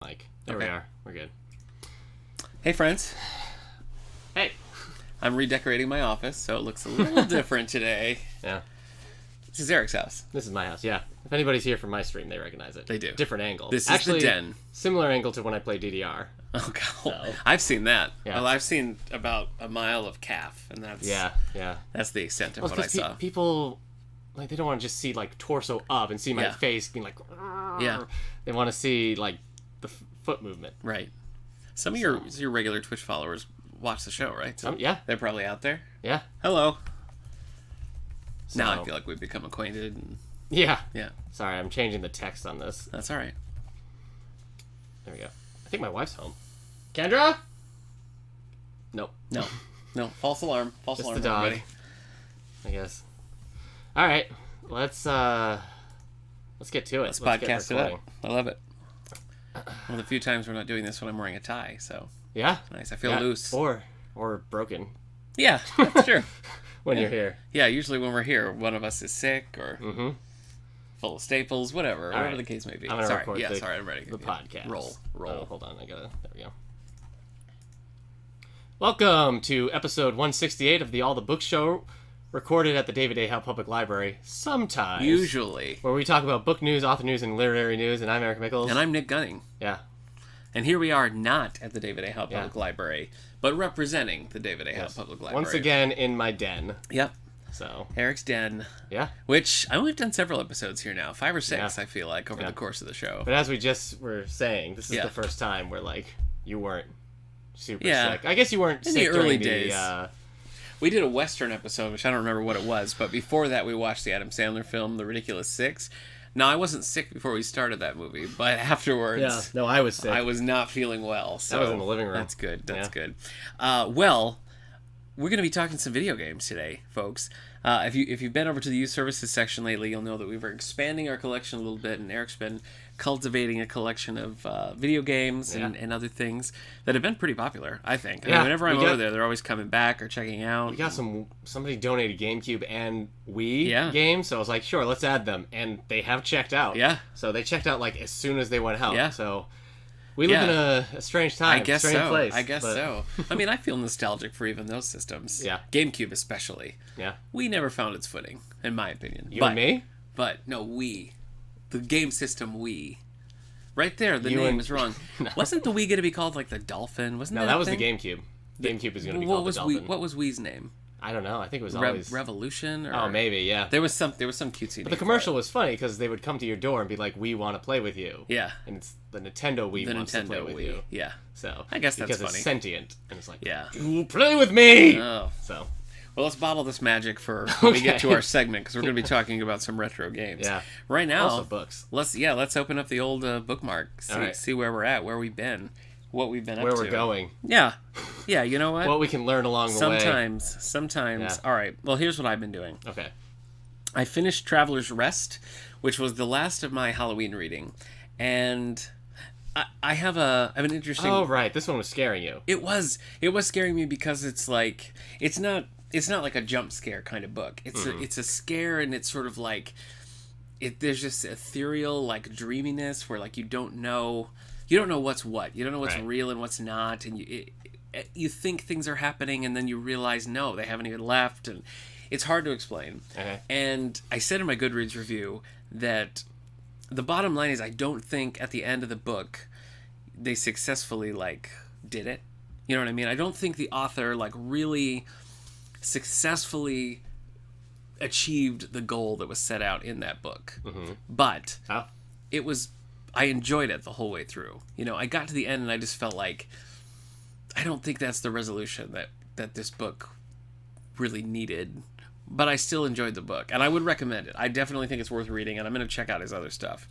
Like, there we are. We're good. Hey, friends. Hey. I'm redecorating my office, so it looks a little different today. Yeah. This is Eric's house. This is my house, yeah. If anybody's here from my stream, they recognize it. They do. Different angle. This Actually, is the den. Similar angle to when I play DDR. Oh, God. So. I've seen that. Yeah. Well, I've seen about a mile of calf, and that's that's the extent of what I saw. People, like, they don't want to just see, like, torso up and see my face being like... Yeah. They want to see, like, the foot movement. Right. Some of your regular Twitch followers watch the show, right? So yeah. They're probably out there. Yeah. Hello. So, now I feel like we've become acquainted. And... Yeah. Yeah. Sorry, I'm changing the text on this. That's all right. There we go. I think my wife's home. Kendra? Nope. No. No. False alarm. False alarm, the dog. everybody. I guess. All right. Let's get to it. Let's podcast it up. I love it. One of the few times we're not doing this when I'm wearing a tie, so yeah, nice. I feel loose. Or broken. Yeah, that's true. When you're here. Yeah, usually when we're here, one of us is sick or full of staples, whatever the case may be. I'm gonna record I'm ready. The podcast. Roll. Oh, hold on, there we go. Welcome to episode 168 of the All the Books Show, recorded at the David A. Howe Public Library. Sometimes. Usually. Where we talk about book news, author news, and literary news, and I'm Eric Mickles. And I'm Nick Gunning. Yeah. And here we are, not at the David A. Howe Public Library, but representing the David A. Howe Public Library. Once again, in my den. Yep. So. Eric's den. Yeah. Which, I only have done several episodes here now. 5 or 6, I feel like, over the course of the show. But as we just were saying, this is the first time where, like, you weren't super sick. I guess you weren't in sick the early during days. We did a Western episode, which I don't remember what it was, but before that we watched the Adam Sandler film, The Ridiculous Six. Now, I wasn't sick before we started that movie, but afterwards... Yeah, no, I was sick. I was not feeling well, so... I was in the living room. That's good, that's good. Well, we're going to be talking some video games today, folks. If you've been over to the youth services section lately, you'll know that we've been expanding our collection a little bit, and Eric's been cultivating a collection of video games and other things that have been pretty popular, I think. I mean, whenever I'm over there, they're always coming back or checking out. We got somebody donated GameCube and Wii games, so I was like, sure, let's add them. And they have checked out. Yeah. So they checked out like as soon as they went out. Yeah. So we live in a strange time. I guess strange so. Place, I guess so. I mean, I feel nostalgic for even those systems. Yeah. GameCube especially. Yeah. Wii never found its footing, in my opinion. You and me? But no, Wii. The game system Wii. Right there, the name is wrong. No. Wasn't the Wii going to be called like the Dolphin? Wasn't that was the GameCube. GameCube is going to be called the Dolphin. What was Wii's name? I don't know. I think it was always Revolution. Or... Oh, maybe. Yeah. There was some cutesy. But the commercial was funny because they would come to your door and be like, "We want to play with you." Yeah. And it's the Nintendo Wii wants to play with you. Yeah. So I guess that's because funny. It's sentient and it's like, you play with me. Oh. So. Well, let's bottle this magic for when we get to our segment, because we're going to be talking about some retro games. Yeah. Right now, also books. Let's open up the old bookmark. See where we're at, where we've been, what we've been up to. Where we're going. Yeah. Yeah, you know what? What we can learn along the way. Sometimes. Yeah. All right. Well, here's what I've been doing. Okay. I finished Traveler's Rest, which was the last of my Halloween reading, and I have an interesting... Oh, right. This one was scaring you. It was scaring me because it's like... It's not like a jump scare kind of book. It's a scare, and it's sort of like there's just ethereal like dreaminess where like you don't know what's what. You don't know what's real and what's not, and you think things are happening, and then you realize no, they haven't even left, and it's hard to explain. Okay. And I said in my Goodreads review that the bottom line is I don't think at the end of the book they successfully like did it. You know what I mean? I don't think the author like really successfully achieved the goal that was set out in that book. But I enjoyed it the whole way through. You know, I got to the end and I just felt like I don't think that's the resolution that this book really needed, but I still enjoyed the book and I would recommend it. I definitely think it's worth reading, and I'm going to check out his other stuff.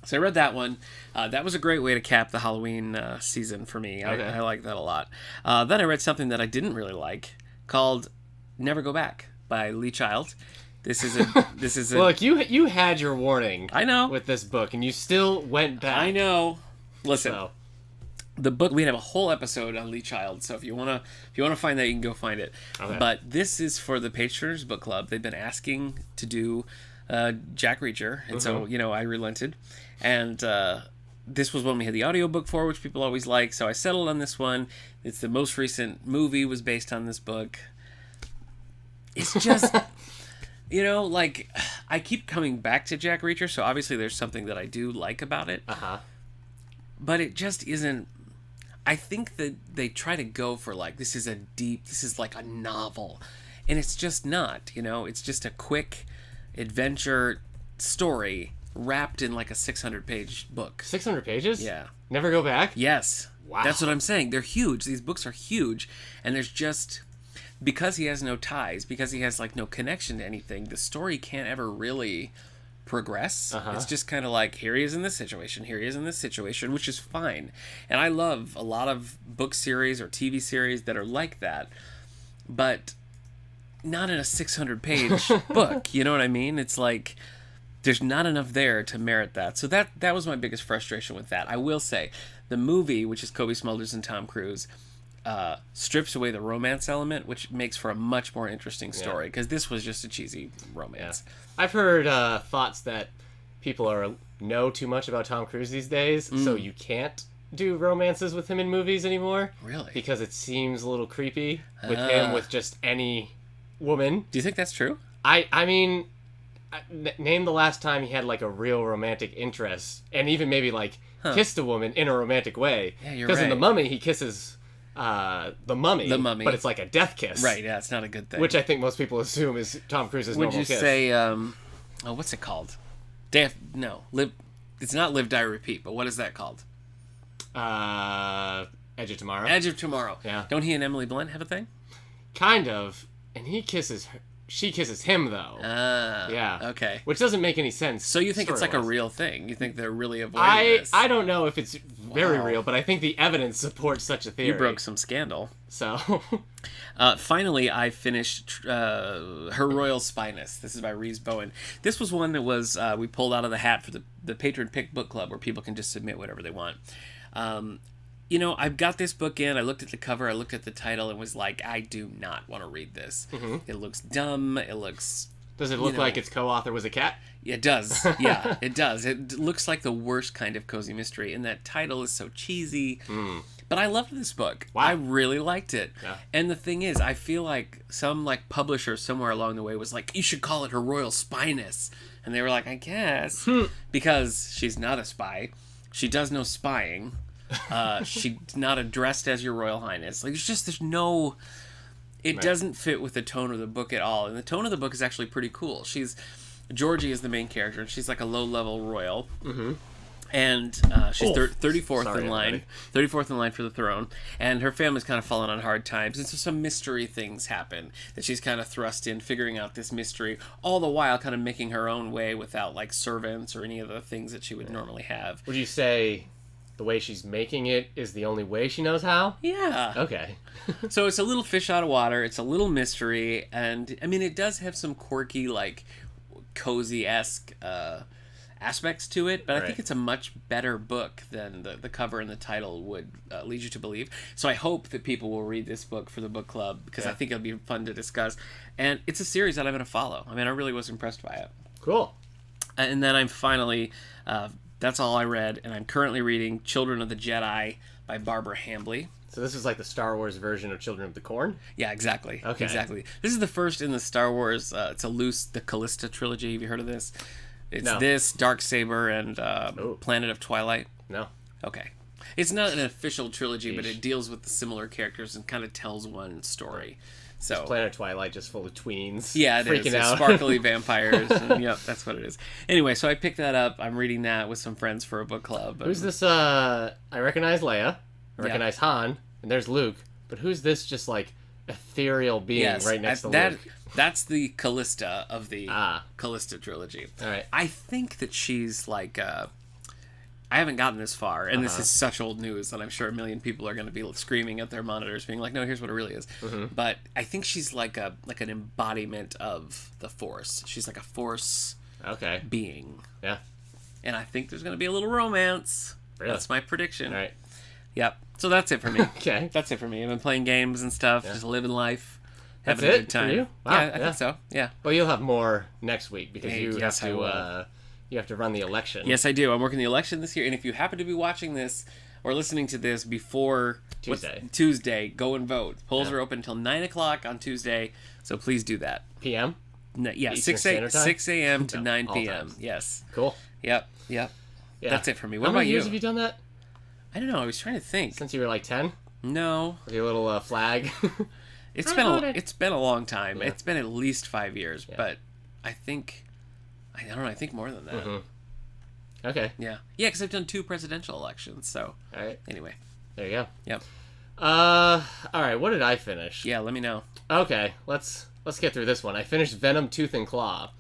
So I read that one. That was a great way to cap the Halloween season for me. I like that a lot. Then I read something that I didn't really like, called Never Go Back by Lee Child. This is a Look, you had your warning. I know. With this book, and you still went back. I know. Listen, the book, we have a whole episode on Lee Child, so if you wanna find that, you can go find it. Okay. But this is for the Patroners Book Club. They've been asking to do Jack Reacher, and so I relented, and this was one we had the audiobook for, which people always like, so I settled on this one. It's the most recent movie was based on this book. It's just, like, I keep coming back to Jack Reacher, so obviously there's something that I do like about it. But it just isn't. I think that they try to go for, like, this is like a novel. And it's just not, it's just a quick adventure story wrapped in like a 600-page book. 600 pages? Yeah. Never go back? Yes. Wow. That's what I'm saying. They're huge. These books are huge. And there's just, because he has no ties, because he has like no connection to anything, the story can't ever really progress. It's just kind of like, here he is in this situation, here he is in this situation, which is fine. And I love a lot of book series or TV series that are like that, but not in a 600-page book. You know what I mean? It's like, there's not enough there to merit that. So that was my biggest frustration with that. I will say, the movie, which is Cobie Smulders and Tom Cruise, strips away the romance element, which makes for a much more interesting story, because this was just a cheesy romance. I've heard thoughts that people know too much about Tom Cruise these days, so you can't do romances with him in movies anymore. Really? Because it seems a little creepy with him with just any woman. Do you think that's true? I mean, name the last time he had like a real romantic interest, and even maybe like kissed a woman in a romantic way. Yeah, you're right. Because in The Mummy, he kisses the mummy, but it's like a death kiss. Right, yeah, it's not a good thing. Which I think most people assume is Tom Cruise's normal kiss. Would you say, what's it called? It's not Live, Die, Repeat, but what is that called? Edge of Tomorrow. Edge of Tomorrow. Yeah. Don't he and Emily Blunt have a thing? Kind of. And he kisses her. She kisses him, though. Yeah. Okay. Which doesn't make any sense. So you think it's like a real thing? You think they're really avoiding this? I don't know if it's very real, but I think the evidence supports such a theory. You broke some scandal. So. Finally, I finished Her Royal Spyness. This is by Reese Bowen. This was one that was we pulled out of the hat for the Patron Pick Book Club, where people can just submit whatever they want. I've got this book in. I looked at the cover. I looked at the title and was like, I do not want to read this. It looks dumb. It looks... Does it look like its co-author was a cat? It does. Yeah, it does. It looks like the worst kind of cozy mystery, and that title is so cheesy. But I loved this book. Wow. I really liked it. Yeah. And the thing is, I feel like some publisher somewhere along the way was like, you should call it Her Royal Spyness. And they were like, I guess. Because she's not a spy. She does no spying. She's not addressed as Your Royal Highness. Like, there's no... It doesn't fit with the tone of the book at all. And the tone of the book is actually pretty cool. Georgie is the main character, and she's like a low-level royal. And she's 34th in line. 34th in line for the throne. And her family's kind of fallen on hard times. And so some mystery things happen that she's kind of thrust in, figuring out this mystery, all the while kind of making her own way without, like, servants or any of the things that she would normally have. Would you say... the way she's making it is the only way she knows how? Yeah. Okay. So it's a little fish out of water. It's a little mystery. And, I mean, it does have some quirky, like, cozy-esque aspects to it. But I think it's a much better book than the cover and the title would lead you to believe. So I hope that people will read this book for the book club, because I think it'll be fun to discuss. And it's a series that I'm going to follow. I mean, I really was impressed by it. Cool. And then I'm finally... that's all I read, and I'm currently reading Children of the Jedi by Barbara Hambly. So this is like the Star Wars version of Children of the Corn? Yeah, exactly. Okay. Exactly. This is the first in the Star Wars, the Callista trilogy. Have you heard of this? It's this, Darksaber, and Planet of Twilight. No. Okay. It's not an official trilogy, but it deals with the similar characters and kind of tells one story. So Planet of Twilight just full of tweens. Yeah, it freaking is. out. Sparkly vampires. And, yep, that's what it is. Anyway, so I picked that up. I'm reading that with some friends for a book club. Who's this? I recognize Leia. I recognize Han. And there's Luke. But who's this just like ethereal being right next to Luke? That's the Callista of the Callista trilogy. All right. I think that she's like... I haven't gotten this far, and this is such old news that I'm sure a million people are going to be screaming at their monitors, being like, "No, here's what it really is." But I think she's like an embodiment of the Force. She's like a Force being. Yeah. And I think there's going to be a little romance. Really? That's my prediction. All right. Yep. So that's it for me. Okay. That's it for me. I've been playing games and stuff, just living life, That's having a it good time. for you? Wow, Yeah, I think so. Yeah. Well, you'll have more next week because you Yes, have to You have to run the election. Yes, I do. I'm working the election this year, and if you happen to be watching this or listening to this before Tuesday, go and vote. Polls are open until 9 o'clock on Tuesday, so please do that. PM? No, yeah, Eastern 6 a.m. to No, 9 all p.m. times. Yes. Cool. Yep. Yeah. That's it for me. What How about many you? years have you done that? I don't know. I was trying to think. Since you were like 10? No. With your little flag? It's been a long time. Yeah. It's been at least 5 years, but I think I don't know. I think more than that. Mm-hmm. Okay. Yeah, because I've done 2 presidential elections. So all right. Anyway, there you go. Yep. All right. What did I finish? Yeah, let me know. Okay. Let's get through this one. I finished Venom: Tooth and Claw,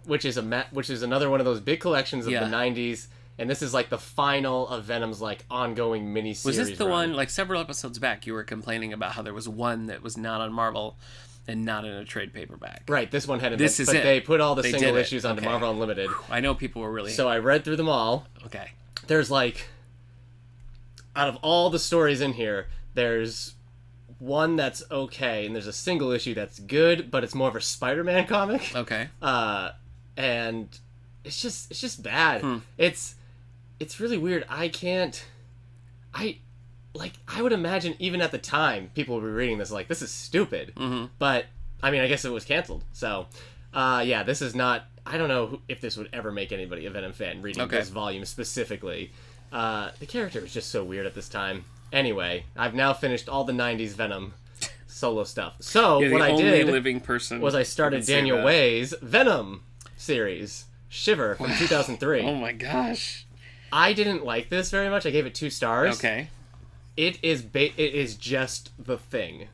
which is another one of those big collections of the '90s. And this is like the final of Venom's like ongoing miniseries. Was this the run. one, like several episodes back, you were complaining about how there was one that was not on Marvel and not in a trade paperback? Right, this one hadn't This been, is but it. they put all the They single did it. issues onto Okay. Marvel Unlimited. I know people were really... So I read through them all. Okay. There's like, out of all the stories in here, there's one that's okay, and there's a single issue that's good, but it's more of a Spider-Man comic. Okay. And it's just bad. It's really weird. I would imagine even at the time people would be reading this like, this is stupid. Mm-hmm. But I mean, I guess it was canceled. So this is not, I don't know if this would ever make anybody a Venom fan reading this volume specifically. The character was just so weird at this time. Anyway, I've now finished all the 90s Venom solo stuff. So what I did living person was I started Daniel Way's Venom series, Shiver, from 2003. Oh my gosh. I didn't like this very much. I gave it 2 stars. Okay. It is just The Thing.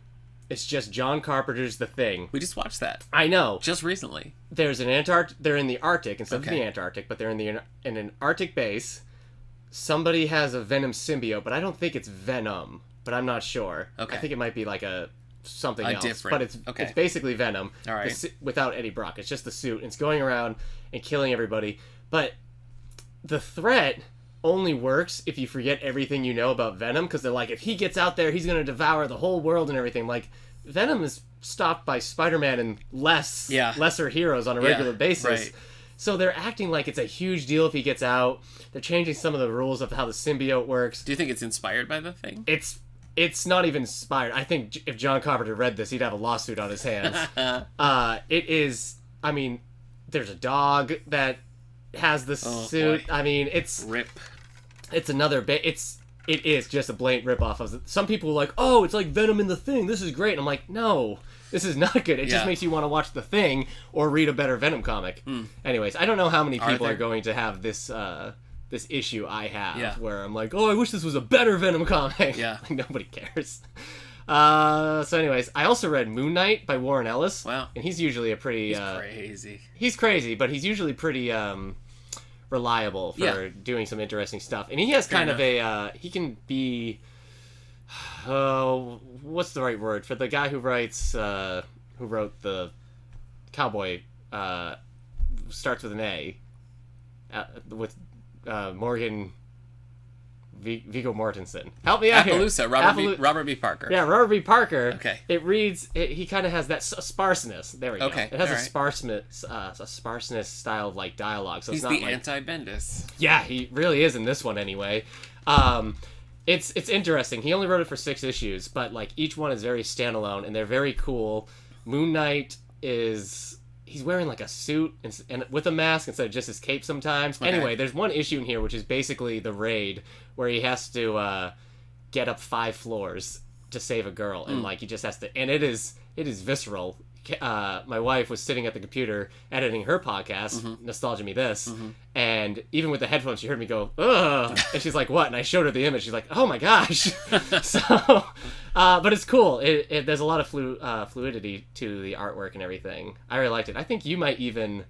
It's just John Carpenter's The Thing. We just watched that. I know. Just recently. There's an they're in the Arctic instead of the Antarctic, but they're in an Arctic base. Somebody has a Venom symbiote, but I don't think it's Venom. But I'm not sure. Okay. I think it might be like something else. Different. But it's basically Venom. All right. Without Eddie Brock. It's just the suit. And it's going around and killing everybody. But the threat only works if you forget everything you know about Venom, because they're like, if he gets out there, he's going to devour the whole world and everything. Like, Venom is stopped by Spider-Man and lesser heroes on a regular basis. Right. So they're acting like it's a huge deal if he gets out. They're changing some of the rules of how the symbiote works. Do you think it's inspired by The Thing? It's not even inspired. I think if John Carpenter read this, he'd have a lawsuit on his hands. It is, I mean, there's a dog that has the suit. Boy. I mean, it's another bit. It is just a blatant ripoff of some people are like, oh, it's like Venom in The Thing. This is great. And I'm like, no, this is not good. It just makes you want to watch The Thing or read a better Venom comic. Anyways, I don't know how many people are going to have this this issue I have where I'm like, oh, I wish this was a better Venom comic. Yeah. Like, nobody cares. So anyways, I also read Moon Knight by Warren Ellis. Wow. And he's usually a pretty... He's crazy. He's crazy, but he's usually pretty reliable for doing some interesting stuff. And he has kind of a... he can be... what's the right word? For the guy who writes... who wrote the Cowboy... starts with an A. With Morgan... Viggo Mortensen. Help me out Appaloosa, here. Robert B. Parker. Yeah, Robert B. Parker. Okay. It reads... he kind of has that sparseness. There we go. Okay. It has a sparseness style of like dialogue. So He's it's not the anti-Bendis. Yeah, he really is in this one anyway. It's interesting. He only wrote it for 6 issues, but like each one is very standalone and they're very cool. Moon Knight is... He's wearing like a suit and with a mask instead of just his cape sometimes. Okay. Anyway, there's one issue in here which is basically the raid where he has to get up 5 floors to save a girl, and like he just has to, and it is visceral. My wife was sitting at the computer editing her podcast, Nostalgia Me This, and even with the headphones, she heard me go, ugh, and she's like, what? And I showed her the image. She's like, oh my gosh. So, but it's cool. There's a lot of fluidity to the artwork and everything. I really liked it. I think you might even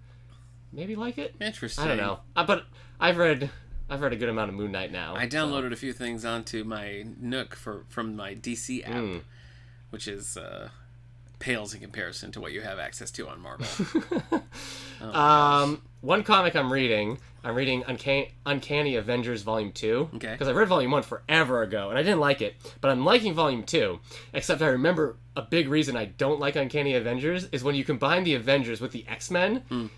maybe like it. Interesting. I don't know. But I've read a good amount of Moon Knight now. I downloaded a few things onto my Nook from my DC app, which is pales in comparison to what you have access to on Marvel. One comic I'm reading Uncanny Avengers Volume 2. Okay. Because I read Volume 1 forever ago, and I didn't like it. But I'm liking Volume 2, except I remember a big reason I don't like Uncanny Avengers is when you combine the Avengers with the X-Men,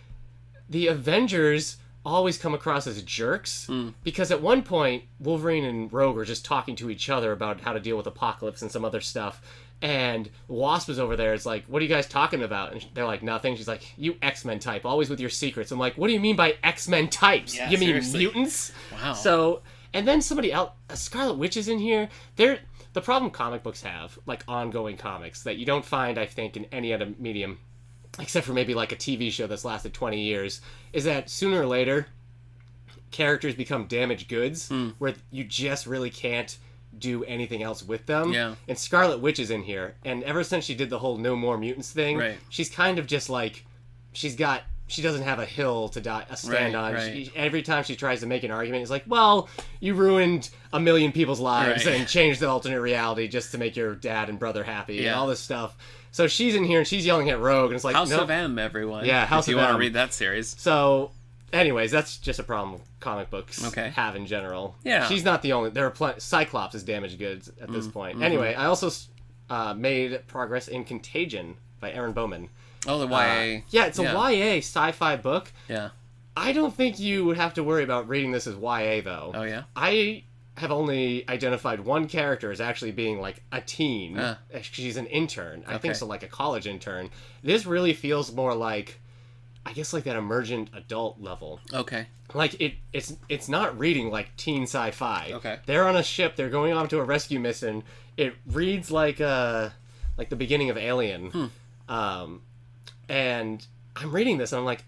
the Avengers always come across as jerks. Because at one point, Wolverine and Rogue are just talking to each other about how to deal with Apocalypse and some other stuff. And Wasp is over there. It's like, what are you guys talking about? And they're like, nothing. She's like, you X-Men type, always with your secrets. I'm like, what do you mean by X-Men types? Yeah, you mean seriously. mutants? Wow. So, and then somebody else, Scarlet Witch is in here. The problem comic books have, like ongoing comics, that you don't find, I think, in any other medium, except for maybe like a TV show that's lasted 20 years, is that sooner or later, characters become damaged goods, where you just really can't do anything else with them. Yeah. And Scarlet Witch is in here, and ever since she did the whole No More Mutants thing, Right. she's kind of just like, she doesn't have a hill to stand on. Right. Every time she tries to make an argument, it's like, well, you ruined a million people's lives Right. and changed the alternate reality just to make your dad and brother happy and Yeah. all this stuff. So she's in here and she's yelling at Rogue, and it's like, House no. of M, everyone. Yeah, House if you of want M. to read that series. So, anyways, that's just a problem comic books have in general. Yeah. She's not the only. There are Cyclops is damaged goods at this point. Anyway, I also made progress in Contagion by Aaron Bowman. Oh, the YA. Yeah, it's a YA sci-fi book. Yeah. I don't think you would have to worry about reading this as YA, though. Oh, yeah? I have only identified one character as actually being, like, a teen. She's an intern. I think so, like a college intern. This really feels more like, I guess, like that emergent adult level. Okay. Like, it's not reading like teen sci-fi. Okay. They're on a ship. They're going off to a rescue mission. It reads like the beginning of Alien. And I'm reading this and I'm like,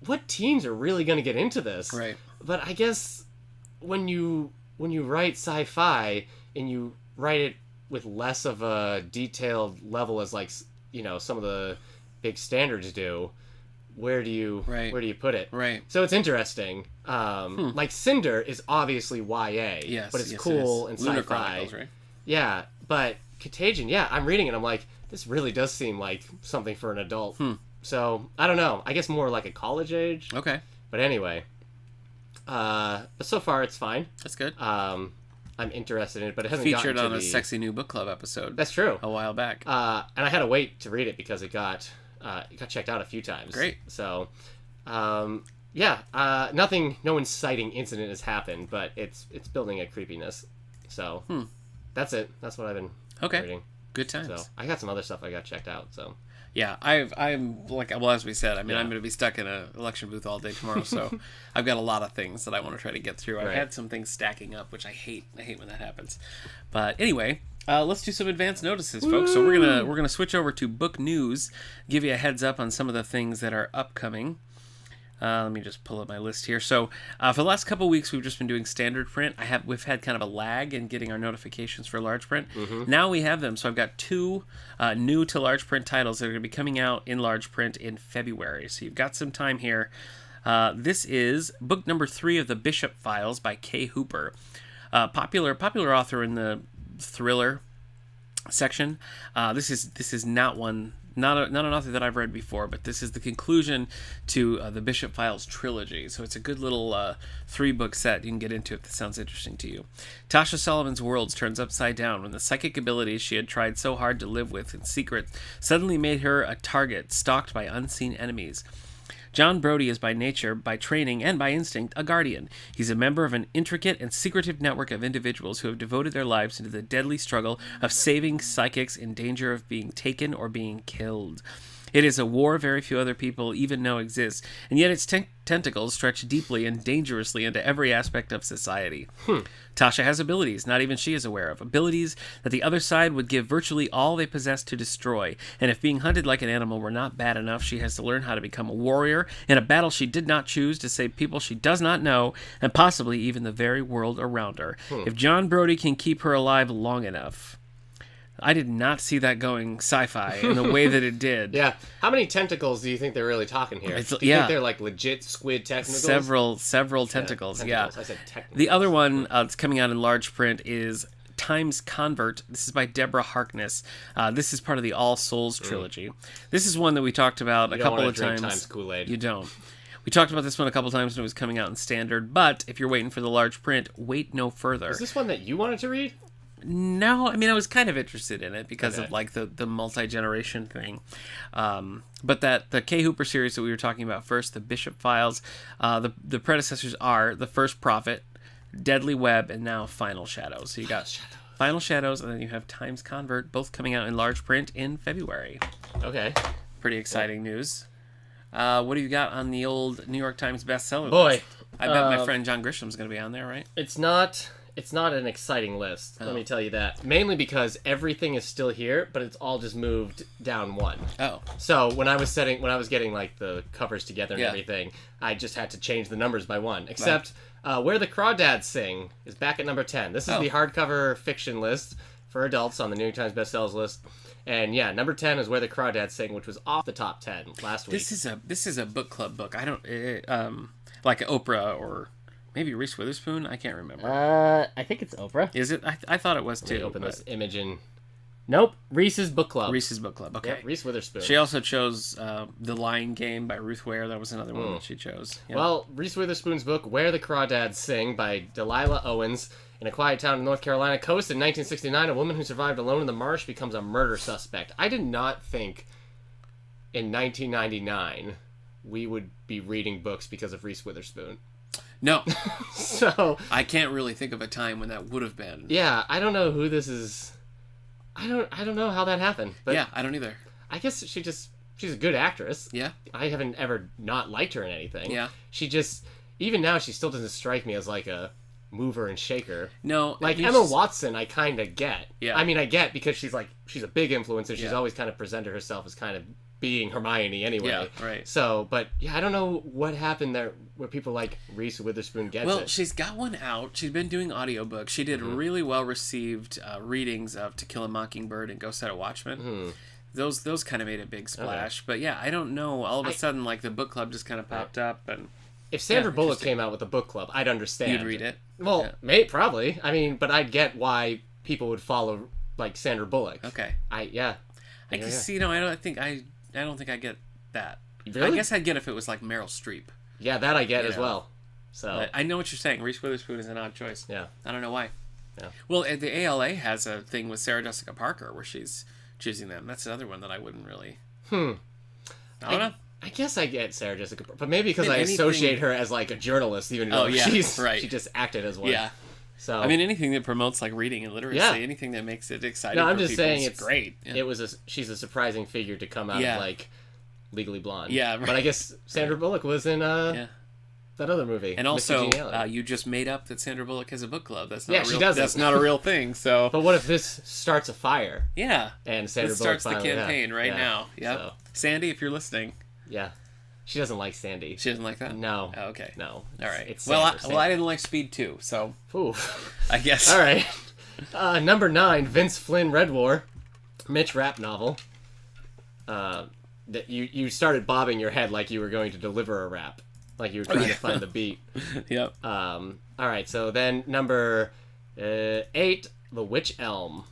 what teens are really going to get into this? Right. But I guess when you write sci-fi and you write it with less of a detailed level as, like, you know, some of the big standards do, where do you put it? Right. So it's interesting. Like Cinder is obviously YA, Yes, but it's yes, cool it and is. Lunar sci-fi. Chronicles, right? Yeah, but Contagion, yeah, I'm reading it. I'm like, this really does seem like something for an adult. So I don't know. I guess more like a college age. Okay. But anyway, but so far it's fine. That's good. I'm interested in it, but it hasn't Featured gotten on to a Sexy New Book Club episode. That's true. A while back. And I had to wait to read it because it got checked out a few times. Great. So, yeah, no inciting incident has happened, but it's building a creepiness. So, that's it. That's what I've been reading. Good times. So I got some other stuff I got checked out. So yeah, I'm like, well, as we said, I mean, I'm going to be stuck in an election booth all day tomorrow, so I've got a lot of things that I want to try to get through. I've had some things stacking up, which I hate. I hate when that happens. But anyway, let's do some advance notices, folks. So we're gonna switch over to book news, give you a heads up on some of the things that are upcoming. Let me just pull up my list here. So for the last couple of weeks, we've just been doing standard print. We've had kind of a lag in getting our notifications for large print. Now we have them. So I've got two new to large print titles that are going to be coming out in large print in February. So you've got some time here. This is book number 3 of the Bishop Files by Kay Hooper, popular author in the thriller section. This is not one. Not an author that I've read before, but this is the conclusion to the Bishop Files trilogy. So it's a good little 3-book set you can get into if this sounds interesting to you. Tasha Sullivan's world turns upside down when the psychic abilities she had tried so hard to live with in secret suddenly made her a target stalked by unseen enemies. John Brody is by nature, by training, and by instinct a guardian. He's a member of an intricate and secretive network of individuals who have devoted their lives into the deadly struggle of saving psychics in danger of being taken or being killed. It is a war very few other people even know exists, and yet its tentacles stretch deeply and dangerously into every aspect of society. Tasha has abilities not even she is aware of, abilities that the other side would give virtually all they possess to destroy, and if being hunted like an animal were not bad enough, she has to learn how to become a warrior in a battle she did not choose to save people she does not know, and possibly even the very world around her. If John Brody can keep her alive long enough... I did not see that going sci-fi in the way that it did. Yeah. How many tentacles do you think they're really talking here? Do you think they're like legit squid tentacles? Several tentacles, yeah. I said tentacles. The other one that's coming out in large print is Time's Convert. This is by Deborah Harkness. This is part of the All Souls trilogy. This is one that we talked about a couple of times. Time's Kool-Aid. You don't. We talked about this one a couple times when it was coming out in standard, but if you're waiting for the large print, wait no further. Is this one that you wanted to read? No, I mean, I was kind of interested in it because of like the multi-generation thing. But the K. Hooper series that we were talking about first, the Bishop Files, the predecessors are The First Prophet, Deadly Web, and now Final Shadows. So you got Final Shadows, and then you have Times Convert, both coming out in large print in February. Okay. Pretty exciting news. What do you got on the old New York Times bestseller Boy, list? I bet my friend John Grisham's going to be on there, right? It's not an exciting list, let me tell you that. Mainly because everything is still here, but it's all just moved down one. Oh. So when I was getting like the covers together and everything, I just had to change the numbers by one. Except Where the Crawdads Sing is back at number 10. This is the hardcover fiction list for adults on the New York Times bestsellers list. And yeah, number 10 is Where the Crawdads Sing, which was off the top 10 last week. This is a book club book. I don't like Oprah or maybe Reese Witherspoon. I can't remember. I think it's Oprah. Is it? I thought it was too. Let me open this image and nope, Reese's Book Club. Reese's Book Club. Okay. Yep, Reese Witherspoon. She also chose The Lion Game by Ruth Ware. That was another one that she chose. Yep. Well, Reese Witherspoon's book Where the Crawdads Sing by Delilah Owens. In a quiet town in North Carolina coast in 1969, a woman who survived alone in the marsh becomes a murder suspect. I did not think in 1999 we would be reading books because of Reese Witherspoon. No. So I can't really think of a time when that would have been. Yeah, I don't know who this is. I don't know how that happened. But yeah, I don't either. I guess she's a good actress. Yeah. I haven't ever not liked her in anything. Yeah. She just, even now, she still doesn't strike me as like a mover and shaker. No. Like Emma Watson, I kind of get. Yeah. I mean, I get because she's a big influencer. She's always kind of presented herself as kind of being Hermione anyway. Yeah, right. So, but yeah, I don't know what happened there where people like Reese Witherspoon gets it. Well, she's got one out. She's been doing audiobooks. She did really well received readings of To Kill a Mockingbird and Go Set a Watchman. Those kind of made a big splash. Okay. But yeah, I don't know. All of a sudden, like the book club just kind of popped up. And if Sandra Bullock came out with a book club, I'd understand. You'd read it? Well, probably. I mean, but I'd get why people would follow like Sandra Bullock. Okay. I can see. No, I don't think I get that. Really? I guess I'd get if it was like Meryl Streep. Yeah, that I get as well. So but I know what you're saying. Reese Witherspoon is an odd choice. Yeah. I don't know why. Yeah. Well, the ALA has a thing with Sarah Jessica Parker where she's choosing them. That's another one that I wouldn't really. I don't know. I guess I get Sarah Jessica Parker, but maybe because I associate her as like a journalist, even though she just acted as one. Yeah. So I mean, anything that promotes like reading and literacy, anything that makes it exciting. No, I'm for just people saying is great. Yeah. She's a surprising figure to come out of like Legally Blonde. Yeah, right. But I guess Sandra Bullock was in that other movie. And also, you just made up that Sandra Bullock has a book club. That's not she doesn't. That's not a real thing. So, but what if this starts a fire? Yeah, and Sandra this Bullock starts the campaign right now. Yeah, so. Sandy, if you're listening. Yeah. She doesn't like Sandy. She doesn't like that? No. Oh, okay. No. All right. It's I didn't like Speed 2, so... Ooh. I guess. All right. Number 9, Vince Flynn Red War. Mitch rap novel. That you started bobbing your head like you were going to deliver a rap. Like you were trying to find the beat. Yep. All right, so then number 8, The Witch Elm.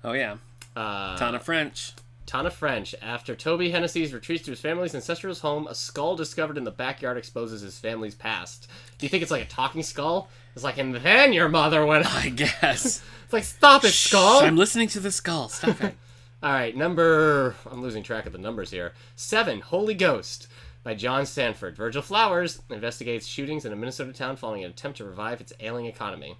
Oh, yeah. Tana French. Tana French. After Toby Hennessy's retreats to his family's ancestral home, a skull discovered in the backyard exposes his family's past. Do you think it's like a talking skull? It's like, and then your mother went... I guess. It's like, stop it, skull! I'm listening to the skull. Stop it. All right, I'm losing track of the numbers here. 7, Holy Ghost by John Sanford. Virgil Flowers investigates shootings in a Minnesota town following an attempt to revive its ailing economy.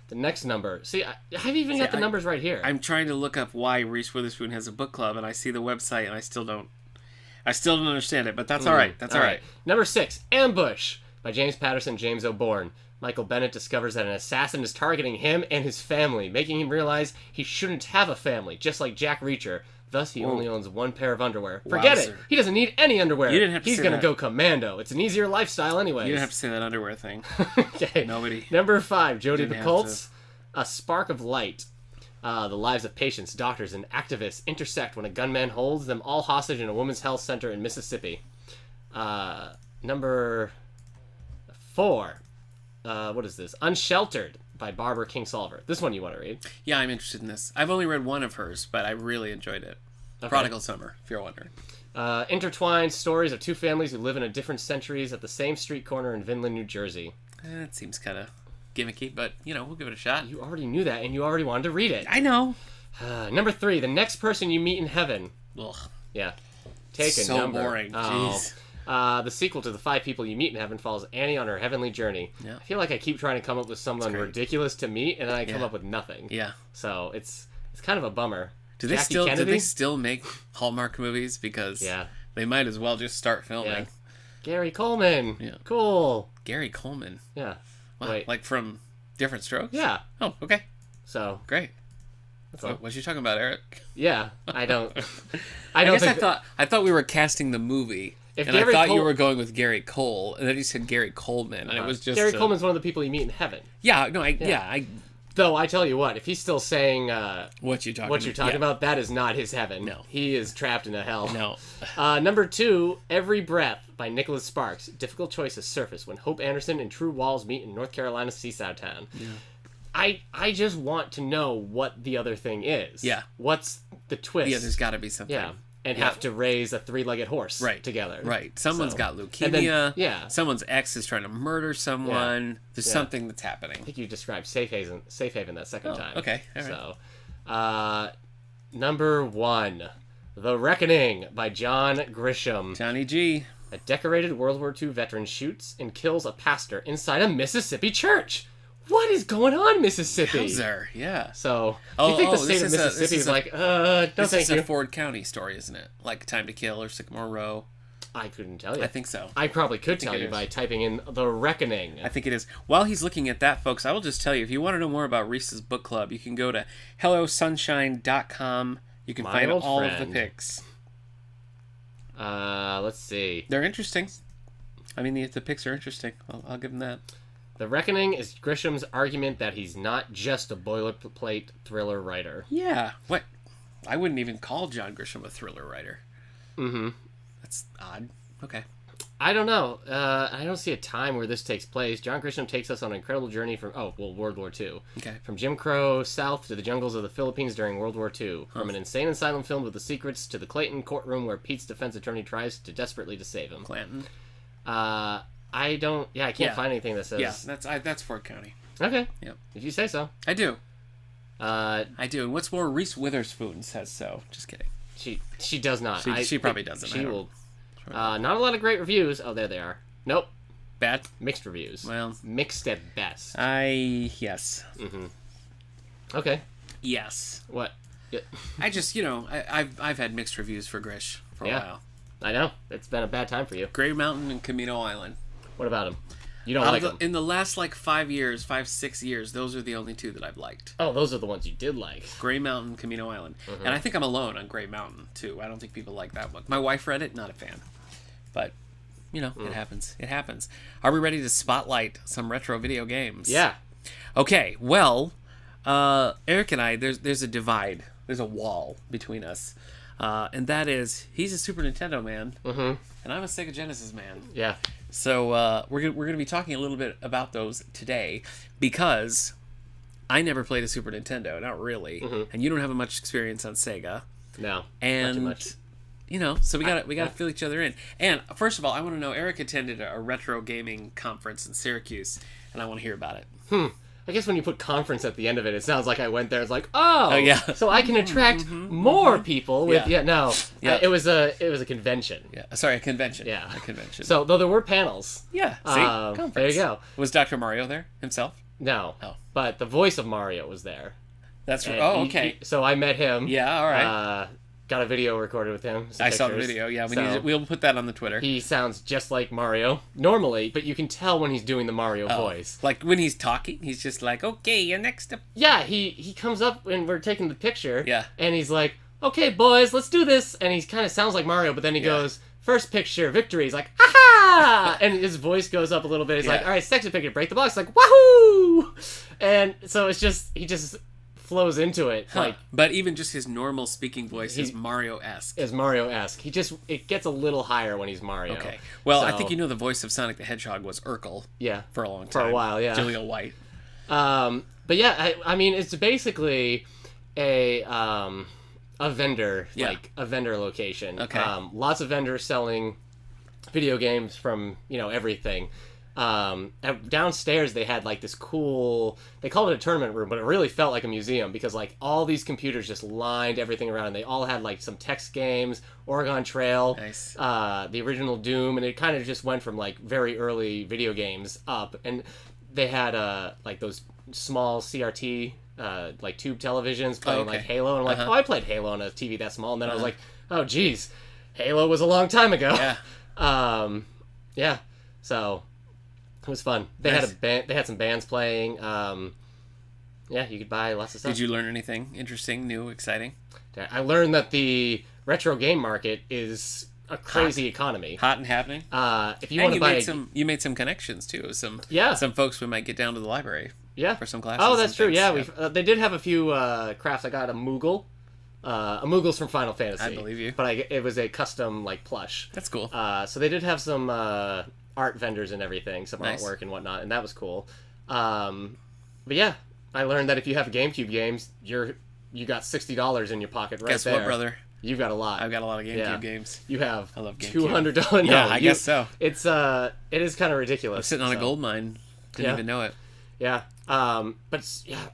The next number. See, I've even got the numbers right here. I'm trying to look up why Reese Witherspoon has a book club, and I see the website, and I still don't understand it, but that's all right. That's all right. Number 6, Ambush by James Patterson, James O'Bourne. Michael Bennett discovers that an assassin is targeting him and his family, making him realize he shouldn't have a family, just like Jack Reacher. Thus, he only owns one pair of underwear. Forget it. He doesn't need any underwear. You didn't have to He's say going to that. go commando. It's an easier lifestyle anyways. You didn't have to say that underwear thing. Okay. Nobody. Number 5, Jody Didn't the have Colts. A Spark of Light. The lives of patients, doctors, and activists intersect when a gunman holds them all hostage in a women's health center in Mississippi. Number 4. What is this? Unsheltered by Barbara Kingsolver. This one you want to read? Yeah, I'm interested in this. I've only read one of hers, but I really enjoyed it. Okay. Prodigal Summer, if you're wondering. Intertwined stories of two families who live in different centuries at the same street corner in Vinland, New Jersey. That seems kind of... gimmicky, but we'll give it a shot. You already knew that, and you already wanted to read it. I know. Number 3, the next person you meet in heaven. Ugh. Yeah. Take a so number. boring. Oh. Jeez. The sequel to The 5 People You Meet in Heaven follows Annie on her heavenly journey. Yeah. I feel like I keep trying to come up with someone ridiculous to meet, and then I come Yeah. up with nothing. Yeah. So it's kind of a bummer. Do Jackie they Kennedy? still make Hallmark movies? Because they might as well just start filming. Yeah. Gary Coleman. Yeah. Cool. Gary Coleman. Yeah. Wow. Wait. Like from Different Strokes? Yeah. Oh, okay. So Great. that's all. What you talking about, Eric? Yeah. I don't. I don't guess think I thought we were casting the movie, If and Gary I thought you Cole- were going with Gary Cole, and then you said Gary Coleman, and it was just Gary Coleman's one of the people you meet in heaven. Yeah, no, I Though I tell you what, if he's still saying what you're talking about, that is not his heaven. No. He is trapped in a hell. No. Number 2, Every Breath by Nicholas Sparks. Difficult choices surface when Hope Anderson and True Walls meet in North Carolina's seaside town. Yeah. I just want to know what the other thing is. Yeah. What's the twist? Yeah, there's got to be something. Yeah. And have to raise a 3-legged horse Right. together. Right. Someone's So- got and leukemia. then- Someone's ex is trying to murder someone. Yeah. There's Yeah. something that's happening. I think you described Safe Haven that second time. Okay. All right. So, number 1, The Reckoning by John Grisham. Johnny G. A decorated World War II veteran shoots and kills a pastor inside a Mississippi church. What is going on, Mississippi? Hauser. Yeah. So, you think the state of Mississippi is like, no This thank is you. a Ford County story, isn't it? Like Time to Kill or Sycamore Row. I couldn't tell you. I think so. I probably could tell it you is. by typing in The Reckoning. I think it is. While he's looking at that, folks, I will just tell you, if you want to know more about Reese's Book Club, you can go to hellosunshine.com. You can My find old all of the friend. pics. Let's see. They're interesting. I mean, the pics are interesting. I'll give them that. The Reckoning is Grisham's argument that he's not just a boilerplate thriller writer. Yeah. What? I wouldn't even call John Grisham a thriller writer. Mm-hmm. That's odd. Okay. I don't know. I don't see a time where this takes place. John Grisham takes us on an incredible journey from, World War II. Okay. From Jim Crow South to the jungles of the Philippines during World War II. From an insane asylum filled with the secrets to the Clayton courtroom where Pete's defense attorney tries to desperately to save him. Clanton. I can't find anything that says... Yeah, that's Ford County. Okay. Yep. If you say so. I do. I do. And what's more, Reese Witherspoon says so. Just kidding. She does not. She probably doesn't. She will... not a lot of great reviews. Oh, there they are. Nope. Bad? Mixed reviews. Well... Mixed at best. Yes. Mm-hmm. Okay. Yes. What? Yeah. I just, I've had mixed reviews for Grish for a while. I know. It's been a bad time for you. Gray Mountain and Camino Island. What about him? You don't like them? In the last, 6 years, those are the only two that I've liked. Oh, those are the ones you did like. Gray Mountain, Camino Island. Mm-hmm. And I think I'm alone on Gray Mountain, too. I don't think people like that book. My wife read it, not a fan. But, it happens. It happens. Are we ready to spotlight some retro video games? Yeah. Okay, well, Eric and I, there's a divide. There's a wall between us. And that is, he's a Super Nintendo man, Mm-hmm. and I'm a Sega Genesis man. Yeah. So we're gonna be talking a little bit about those today, because I never played a Super Nintendo, not really, and you don't have much experience on Sega. No. And not too so we gotta fill each other in. And first of all, I want to know, Eric attended a retro gaming conference in Syracuse, and I want to hear about it. I guess when you put conference at the end of it, it sounds like I went there. It's like, oh yeah. So I can attract more people with. Yeah. No. Yeah. It was a convention. Yeah, sorry, a convention. Yeah. A convention. So though there were panels. yeah, see, conference. There you go. Was Dr. Mario there himself? No. Oh. But the voice of Mario was there. That's right. And Oh, okay. So I met him. Yeah, all right. Got a video recorded with him. I saw the pictures. video. Yeah, So we'll put that on the Twitter. he sounds just like Mario normally, but you can tell when he's doing the Mario voice. Like when he's talking, he's just like, "Okay, you're next up." Yeah, he comes up when we're taking the picture. Yeah. And he's like, "Okay, boys, let's do this." And he kind of sounds like Mario, but then he goes, "First picture, victory." He's like, "Ha ha!" And his voice goes up a little bit. He's like, "All right, second picture, break the box." Like, "Wahoo!" And so he just flows into it. Like, but even just his normal speaking voice is Mario-esque. is Mario-esque. It gets a little higher when he's Mario. Okay. Well, I So- think the voice of Sonic the Hedgehog was Urkel. Yeah. For a long time. For a while, yeah. Jaleel White. But yeah, I mean, it's basically a vendor, like a vendor location. Okay. Lots of vendors selling video games from everything. Downstairs they had like this cool, they called it a tournament room, but it really felt like a museum because like all these computers just lined everything around, and they all had like some text games, Oregon Trail, Nice. the original Doom, and it kind of just went from like very early video games up, and they had like those small CRT like tube televisions playing like Halo, and I'm like, oh, I played Halo on a TV that small, and then I was like, oh geez, Halo was a long time ago. Yeah. Yeah, so it was fun. They Nice. had a band. They had some bands playing. Yeah, you could buy lots of stuff. Did you learn anything interesting, new, exciting? I learned that the retro game market is a crazy economy. Hot and happening. If you want to buy, you made some connections too. Some folks we might get down to the library. Yeah. For some classes. Oh, that's true. Things. Yeah, they did have a few crafts. I got a Moogle. A Moogle's from Final Fantasy. I believe you. But it was a custom like plush. That's cool. So they did have some art vendors and everything, some Nice. artwork and whatnot, and that was cool. But yeah, I learned that if you have GameCube games, you got $60 in your pocket right Guess there. what, brother? You've got a lot. I've got a lot of GameCube Yeah. games. You have I love GameCube. $200. No, I guess so. It is kind of ridiculous. I'm sitting on a gold mine. Didn't even know it. Yeah. But yeah,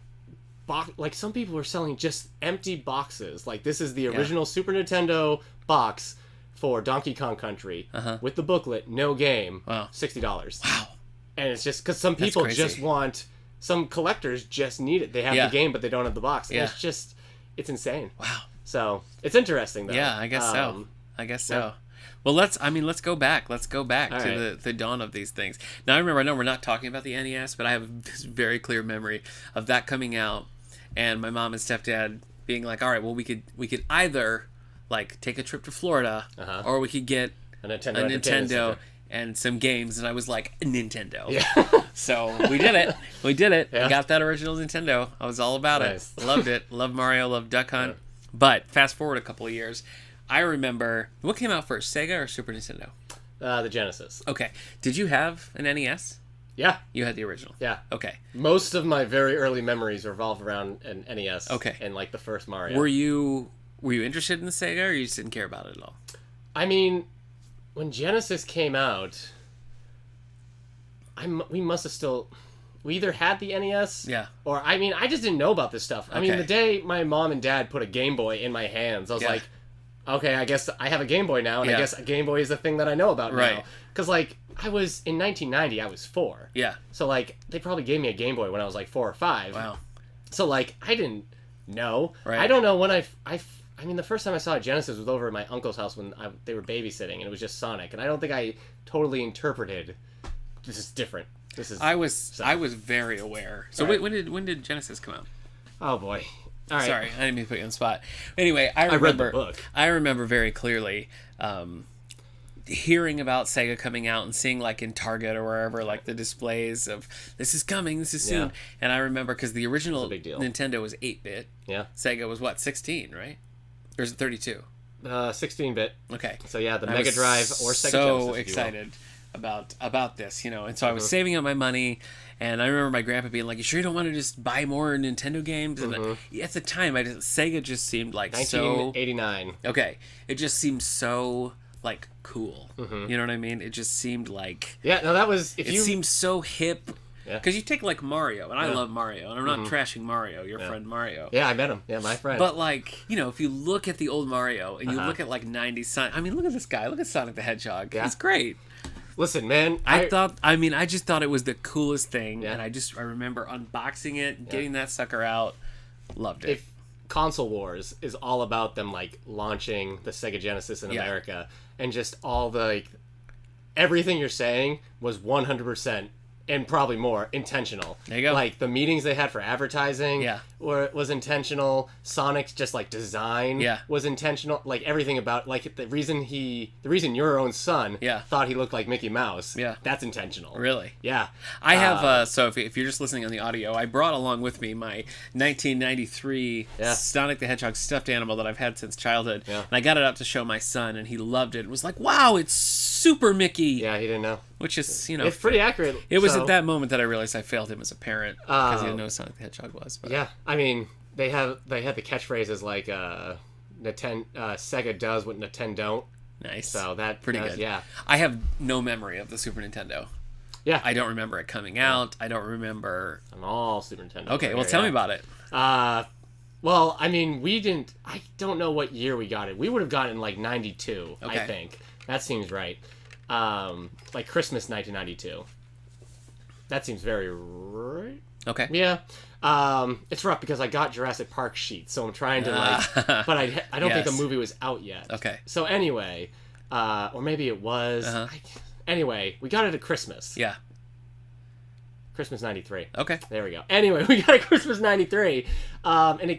like some people were selling just empty boxes. Like this is the original Super Nintendo box for Donkey Kong Country with the booklet, no game. Wow. $60. Wow. And it's just because some people just want, some collectors just need it. They have the game, but they don't have the box. And it's insane. Wow. So it's interesting though. Yeah, I guess so. Yeah. Well, let's go back. Let's go back to the dawn of these things. Now, I know we're not talking about the NES, but I have this very clear memory of that coming out, and my mom and stepdad being like, "All right, well, we could either like take a trip to Florida, or we could get a Nintendo and some games." And I was like, "Nintendo." Yeah. So we did it. We did it. Yeah. We got that original Nintendo. I was all about Nice. it. Loved it. Loved Mario. Loved Duck Hunt. Yeah. But fast forward a couple of years, I remember, what came out first, Sega or Super Nintendo? The Genesis. Okay. Did you have an NES? Yeah. You had the original. Yeah. Okay. Most of my very early memories revolve around an NES. Okay. And like the first Mario. Were you interested in the Sega, or you just didn't care about it at all? I mean, when Genesis came out, we must have still... We either had the NES, or I mean, I just didn't know about this stuff. I mean, the day my mom and dad put a Game Boy in my hands, I was like, okay, I guess I have a Game Boy now, and I guess a Game Boy is the thing that I know about now. Because like, in 1990, I was 4. Yeah. So like, they probably gave me a Game Boy when I was like 4 or 5. Wow. So like, I didn't know. Right. I don't know when I mean, the first time I saw Genesis was over at my uncle's house when they were babysitting, and it was just Sonic, and I don't think I totally interpreted this is different. I was very aware. So wait, when did Genesis come out? Oh boy. All right. Sorry, I didn't mean to put you on the spot. Anyway, I read the book. I remember very clearly hearing about Sega coming out and seeing like in Target or wherever like the displays of this is coming, this is soon. Yeah. And I remember because the original big deal. Nintendo was 8-bit. Yeah. Sega was what, 16, right? Or is it 32? 16-bit. Okay. So yeah, the Mega Drive or Sega Genesis. So excited about this, and so I was saving up my money, and I remember my grandpa being like, "You sure you don't want to just buy more Nintendo games?" And at the time, Sega just seemed like 1989. Okay, it just seemed so like cool. You know what I mean? It just seemed like that was it seemed so hip. Because you take like Mario, and I love Mario, and I'm not trashing Mario, your friend Mario. Yeah, I met him. Yeah, my friend. But like, if you look at the old Mario and you look at like 90s Sonic, I mean, look at this guy. Look at Sonic the Hedgehog. Yeah. He's great. Listen, man. I just thought it was the coolest thing, and I remember unboxing it, getting that sucker out, loved it. If Console Wars is all about them like launching the Sega Genesis in America, and just all the like, everything you're saying was 100%. And probably more intentional. There you go. Like the meetings they had for advertising was intentional. Sonic's just like design was intentional. Like everything about like the reason your own son thought he looked like Mickey Mouse. Yeah, that's intentional. Really? Yeah. I have so if you're just listening on the audio, I brought along with me my 1993 Sonic the Hedgehog stuffed animal that I've had since childhood. Yeah. And I got it out to show my son, and he loved it. It was like, wow, it's Super Mickey. Yeah, he didn't know. Which is, it's pretty accurate. It was at that moment that I realized I failed him as a parent because he didn't know who Sonic the Hedgehog was. But. Yeah, I mean, they had the catchphrases like Sega does what Nintendo don't. Nice. So that pretty good. Yeah. I have no memory of the Super Nintendo. Yeah. I don't remember it coming out. I don't remember. I'm all Super Nintendo. Okay, well, tell me about it. Well, I mean, we didn't. I don't know what year we got it. We would have gotten it in like '92, Okay. I think. That seems right. Like Christmas 1992. That seems very right. Okay. Yeah. It's rough because I got Jurassic Park sheets, so I'm trying to like, but I don't think the Yes. movie was out yet. Okay. So anyway, or maybe it was. Anyway, we got it at Christmas. Yeah. Christmas '93. Okay. There we go. Anyway, we got it Christmas '93, and it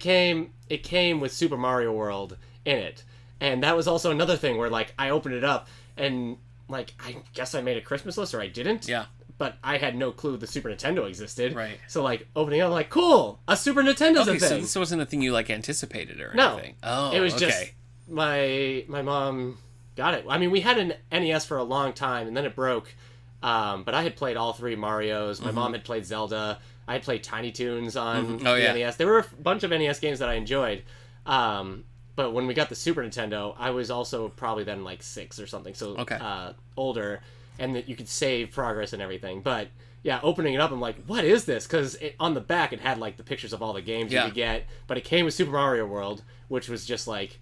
came with Super Mario World in it, and that was also another thing where like I opened it up and like I guess I made a Christmas list or I didn't. Yeah. But I had no clue the Super Nintendo existed. Right. So, like, opening up, I'm like, cool, a Super Nintendo's a Okay, thing. so this wasn't a thing you, like, anticipated or No. anything? Oh, It was okay. just, my mom got it. I mean, we had an NES for a long time, and then it broke. But I had played all 3 Marios. My mom had played Zelda. I had played Tiny Toons on Oh, the yeah. NES. There were a bunch of NES games that I enjoyed. But when we got the Super Nintendo, I was also probably then, like, 6 or something. So, Okay. older. And that you could save progress and everything. But... yeah, opening it up, I'm like, what is this? Because on the back, it had, like, the pictures of all the games you could get. But it came with Super Mario World, which was just like,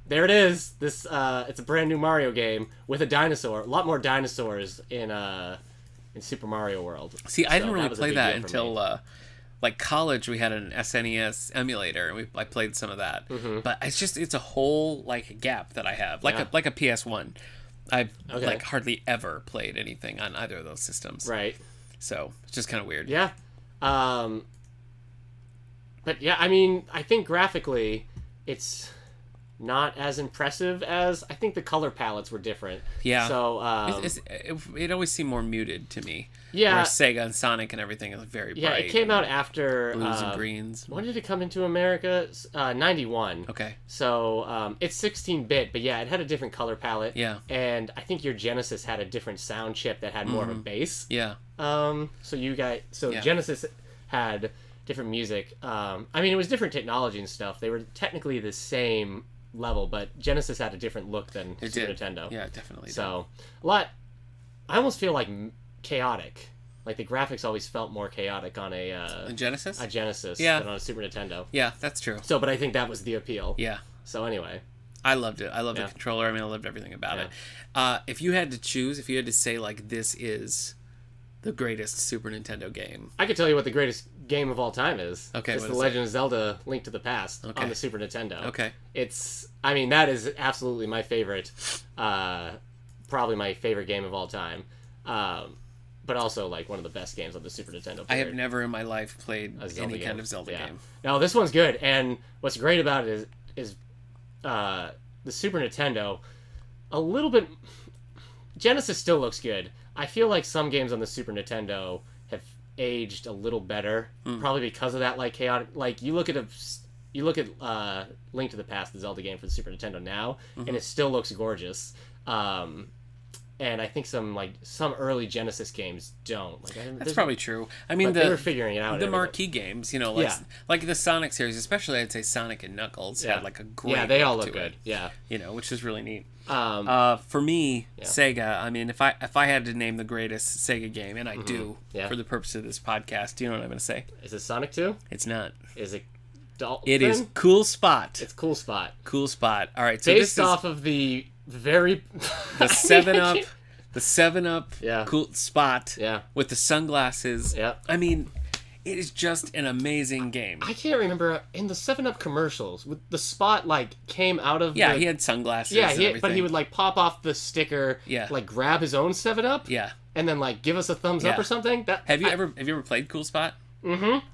there it is. This, it's a brand new Mario game with a dinosaur. A lot more dinosaurs in Super Mario World. See, I didn't So really was a play big that deal for until, me. like, college. We had an SNES emulator, and I played some of that. Mm-hmm. But it's a whole, like, gap that I have. Like, Yeah. like a PS1. I've, Okay. like, hardly ever played anything on either of those systems. Right. So, it's just kind of weird. Yeah. But yeah, I mean, I think graphically, it's not as impressive as I think the color palettes were different. Yeah. So It always seemed more muted to me. yeah, Whereas Sega and Sonic and everything is very yeah, bright. it came out after blues and greens. When did it come into America? 91. Okay. So it's 16-bit, but yeah, it had a different color palette. Yeah. And I think your Genesis had a different sound chip that had more of a bass. Yeah. So Genesis had different music. I mean, it was different technology and stuff. They were technically the same level, but Genesis had a different look than Super Nintendo. Yeah, definitely. So a lot. I almost feel like chaotic. Like the graphics always felt more chaotic on a Genesis. Genesis Yeah. than on a Super Nintendo. Yeah, that's true. So, but I think that was the appeal. Yeah. So anyway, I loved it. I loved Yeah. the controller. I mean, I loved everything about it. If you had to choose, if you had to say, like, this is the greatest Super Nintendo game. I could tell you what the greatest game of all time is. Okay, It's what The is it? Legend of Zelda: Link to the Past Okay. on the Super Nintendo. Okay. I mean, that is absolutely my favorite. Probably my favorite game of all time. But also, like, one of the best games on the Super Nintendo. I have never in my life played A Zelda any game. kind of Zelda game. No, this one's good, and what's great about it is the Super Nintendo. A little bit. Genesis still looks good. I feel like some games on the Super Nintendo have aged a little better, probably because of that, like, chaotic. Like, you look at Link to the Past, the Zelda game for the Super Nintendo now, and it still looks gorgeous. And I think some early Genesis games don't. That's probably true. I mean, they were figuring it out. The marquee games, like the Sonic series, especially I'd say Sonic and Knuckles had like a great. Yeah, they all look look to good. it, Yeah, which is really neat. Um, For me, Sega. I mean, if I had to name the greatest Sega game, and I do, Yeah. for the purpose of this podcast, do you know what I'm going to say? is it Sonic 2? It's not. Is it Dolphin? It is Cool Spot. It's Cool Spot. Cool Spot. All right, so Based this off of the very the 7-Up. The 7-Up Yeah. Cool Spot Yeah. with the sunglasses. Yeah. I mean, it is just an amazing game. I can't remember in the 7-Up commercials with the Spot came out of Yeah, the, he had sunglasses. yeah and but everything. he would pop off the sticker, Yeah. grab his own 7-Up, Yeah. and then give us a thumbs up Yeah. or something. Have you ever played Cool Spot? Mm-hmm.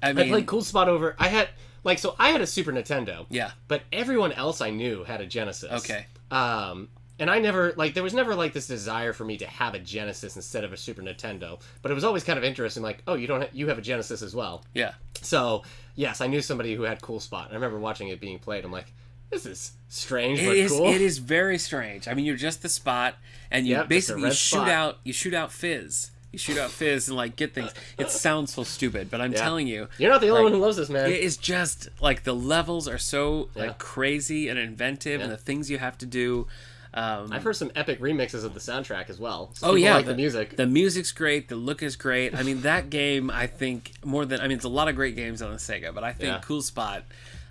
I mean, I played Cool Spot over. I had I had a Super Nintendo. Yeah. But everyone else I knew had a Genesis. Okay. And I never there was never this desire for me to have a Genesis instead of a Super Nintendo. But it was always kind of interesting. Oh, you have a Genesis as well. Yeah. So yes, I knew somebody who had Cool Spot. I remember watching it being played. I'm like, this is strange, but cool. It is very strange. I mean, you're just the Spot, and you basically red spot. you shoot out Fizz. You shoot out Fizz and get things. It sounds so stupid, but I'm telling you, you're not the only one who loves this, man. it is just the levels are so crazy and inventive, and the things you have to do. I've heard some epic remixes of the soundtrack as well. So Oh yeah, like the music. The music's great. The look is great. I mean, that game, I think it's a lot of great games on the Sega, but I think Cool Spot.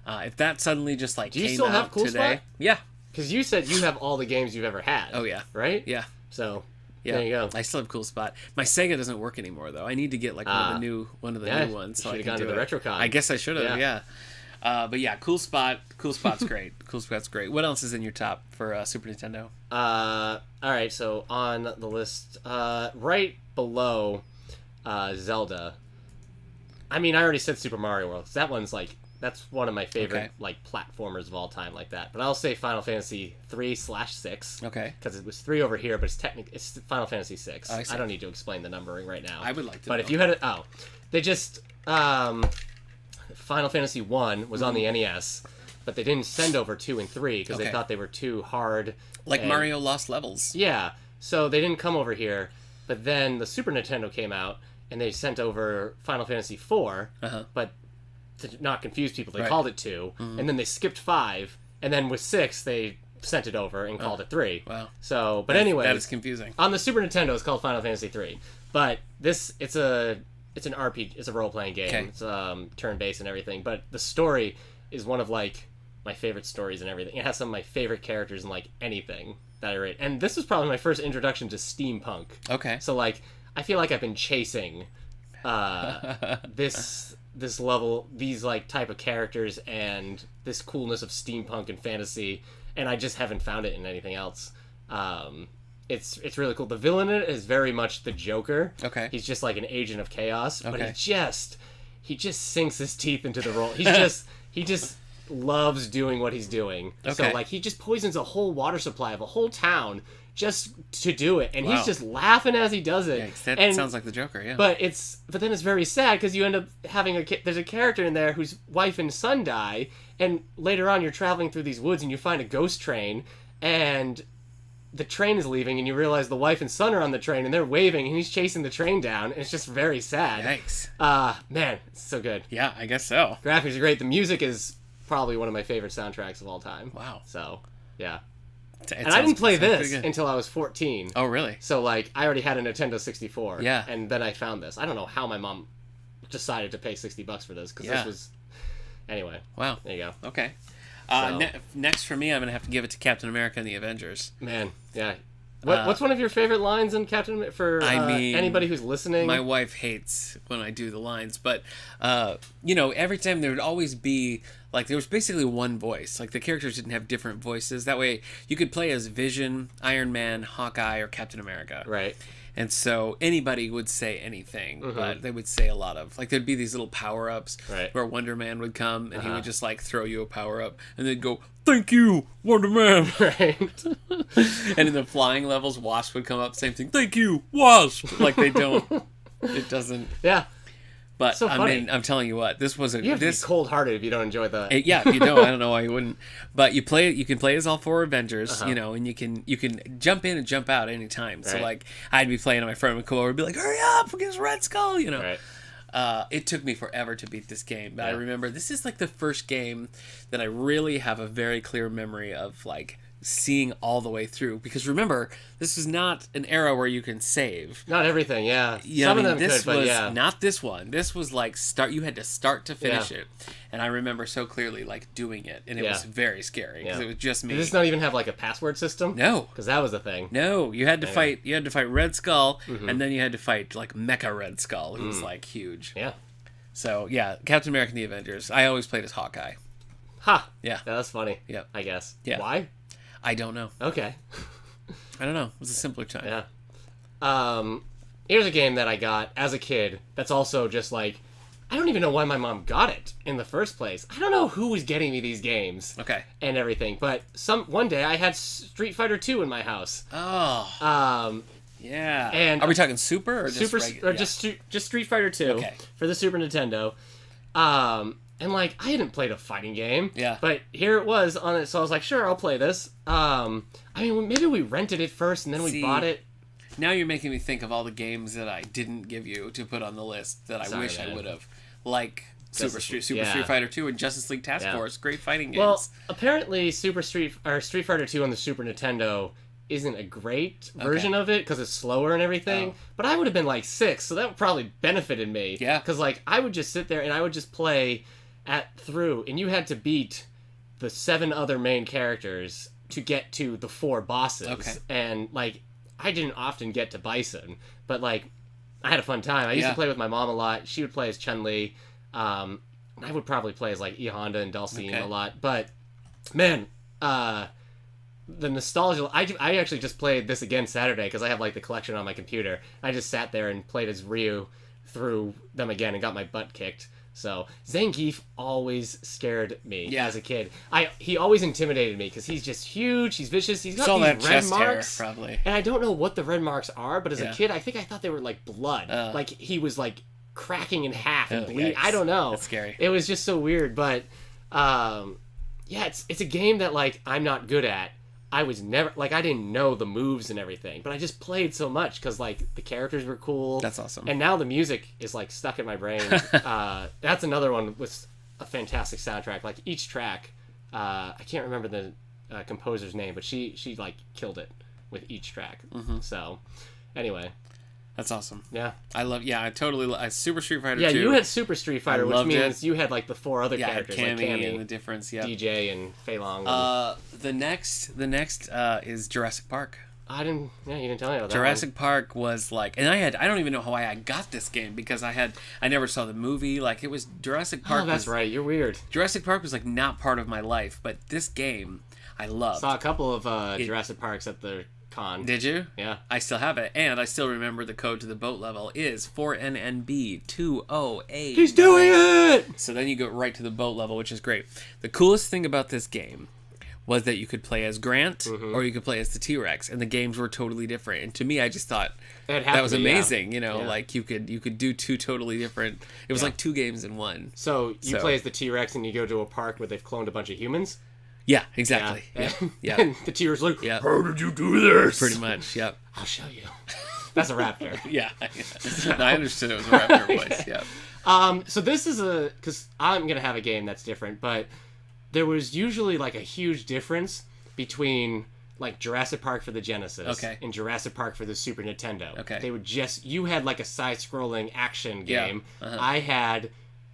If that suddenly just like Do you came still have out Cool today, Spot? yeah. Because you said you have all the games you've ever had. Oh yeah, right? yeah. So Yeah, there you go. I still have Cool Spot. My Sega doesn't work anymore though. I need to get like one of the new ones so I should've can gone do to the it. RetroCon. I guess I should have. Yeah. But yeah, Cool Spot. Cool Spot's great. Cool Spot's great. What else is in your top for Super Nintendo? All right, so on the list, right below Zelda. I mean, I already said Super Mario World. So that one's like that's one of my favorite like platformers of all time, like that. But I'll say Final Fantasy 3/6. Okay. Because it was 3 over here, but it's Final Fantasy 6. I see. I don't need to explain the numbering right now. I would like to. But know. if you had it, they just Final Fantasy 1 was on the NES, but they didn't send over 2 and 3 because they thought they were too hard. Like Mario Lost Levels. Yeah, so they didn't come over here. But then the Super Nintendo came out, and they sent over Final Fantasy 4, but to not confuse people, they called it 2, and then they skipped 5, and then with 6, they sent it over and called it 3. Wow. So, but anyway, that is confusing. On the Super Nintendo, it's called Final Fantasy 3, but it's an RPG, it's a role-playing game. Okay. It's turn-based and everything, but the story is one of like my favorite stories and everything. It has some of my favorite characters in like anything that I read, and this was probably my first introduction to steampunk. Okay. So like, I feel like I've been chasing this level, these like type of characters, and this coolness of steampunk and fantasy, and I just haven't found it in anything else. It's really cool. The villain in it is very much the Joker. Okay. He's just like an agent of chaos, but Okay. he just sinks his teeth into the role. He just loves doing what he's doing. Okay. So like he just poisons a whole water supply of a whole town just to do it, and Wow. he's just laughing as he does it. Yikes, that and, sounds like the Joker, yeah. But then it's very sad because you end up having there's a character in there whose wife and son die, and later on you're traveling through these woods and you find a ghost train, and the train is leaving, and you realize the wife and son are on the train and they're waving, and he's chasing the train down, and it's just very sad. Yikes. Man, it's so good. Yeah, I guess so. Graphics are great. The music is probably one of my favorite soundtracks of all time. Wow. So, yeah. It And I didn't play sounds pretty this good. until I was 14. Oh, really? So, like, I already had a Nintendo 64. Yeah. And then I found this. I don't know how my mom decided to pay $60 for this, because Yeah. this was... Anyway. Wow. There you go. Okay. So- Next for me, I'm going to have to give it to Captain America and the Avengers. Man, yeah. What's one of your favorite lines in Captain America for anybody who's listening? My wife hates when I do the lines, but every time there would always be like there was basically one voice. Like the characters didn't have different voices. That way you could play as Vision, Iron Man, Hawkeye, or Captain America. Right. And so anybody would say anything, but they would say a lot of like there'd be these little power ups where Wonder Man would come and he would just like throw you a power up and they'd go, "Thank you, Wonder Man." Right. And in the flying levels, Wasp would come up, same thing. "Thank you, Wasp." Like they don't. It doesn't. Yeah. But So I funny. mean, I'm telling you what, this was a You have to be cold-hearted if you don't enjoy the... yeah, if you don't, I don't know why you wouldn't. But you can play as all four Avengers, and you can jump in and jump out any time. So Right. like I'd be playing and my friend would come over and be like, "Hurry up against Red Skull," Right. It took me forever to beat this game, but I remember this is like the first game that I really have a very clear memory of like seeing all the way through, because remember, this is not an era where you can save. Not everything, yeah. Yeah, Some I mean, of them this could, but was yeah. not this one. This was like you had to start to finish Yeah. it, and I remember so clearly like doing it, and it Yeah. was very scary because Yeah. it was just me. Did this not even have like a password system? No, Because that was the thing. no, you had to fight. You had to fight Red Skull, and then you had to fight like Mecha Red Skull, who was like huge. Yeah. So yeah, Captain America and the Avengers. I always played as Hawkeye. Ha! Yeah. That's funny. Yep. I guess. Yeah. Why? I don't know. Okay. I don't know. It was a simpler time. Yeah. Here's a game that I got as a kid that's also just like, I don't even know why my mom got it in the first place. I don't know who was getting me these games Okay. and everything, but one day I had Street Fighter 2 in my house. Oh. Yeah. and- are we talking Super or just regular? Just Street Fighter 2 Okay. for the Super Nintendo. And like I hadn't played a fighting game. Yeah. But here it was on it, so I was like, sure, I'll play this. I mean, maybe we rented it first and then we bought it. Now you're making me think of all the games that I didn't give you to put on the list that I Sorry, wish I man. would have. Like Super Street Fighter 2 and Justice League Task Force, great fighting games. Well, apparently Street Fighter 2 on the Super Nintendo isn't a great version of it because it's slower and everything. But I would have been like 6, so that probably benefited me. Yeah. Because like I would just sit there and I would just play through, and you had to beat the 7 other main characters to get to the 4 bosses. Okay. And like I didn't often get to Bison, but like I had a fun time. I used to play with my mom a lot. She would play as Chun-Li. I would probably play as like E Honda and Dulcine a lot. But man, the nostalgia. I actually just played this again Saturday because I have like the collection on my computer. I just sat there and played as Ryu through them again and got my butt kicked. So Zangief always scared me as a kid. He always intimidated me because he's just huge. He's vicious. He's got these red marks, probably. And I don't know what the red marks are. But as a kid, I thought they were like blood. Like he was like cracking in half and bleeding. I don't know. That's scary. It was just so weird. But it's a game that like I'm not good at. I was never like I didn't know the moves and everything, but I just played so much because like the characters were cool. That's awesome. And now the music is like stuck in my brain. That's another one with a fantastic soundtrack. Like each track, I can't remember the composer's name, but she like killed it with each track. So anyway, that's awesome. Yeah, I totally Super Street Fighter 2. Yeah, you had Super Street Fighter, which means you had like the 4 other characters, Cammy, like Cammy and the difference. DJ and Fei Long. The next is Jurassic Park. You didn't tell me about that. Jurassic Park was like, and I don't even know how I got this game because I never saw the movie. Like it was Jurassic Park. Oh, that's right. You're weird. Jurassic Park was like not part of my life, but this game I loved. Saw a couple of Jurassic Parks at the con. Did you? Yeah. I still have it, and I still remember the code to the boat level is 4NNB208. He's doing it! So then you go right to the boat level, which is great. The coolest thing about this game was that you could play as Grant or you could play as the T-Rex, and the games were totally different. And to me, I just thought that was amazing. You know, like you could do 2 totally different. It was like 2 games in one. So you play as the T-Rex, and you go to a park where they've cloned a bunch of humans. Yeah, exactly. Yeah. And the T-Rex like, how did you do this? Pretty much. Yep. I'll show you. That's a raptor. Yeah. No, I understood it was a raptor voice. Yeah. So this is because I'm gonna have a game that's different, but there was usually like a huge difference between like Jurassic Park for the Genesis and Jurassic Park for the Super Nintendo. Okay. They would you had like a side-scrolling action game. I had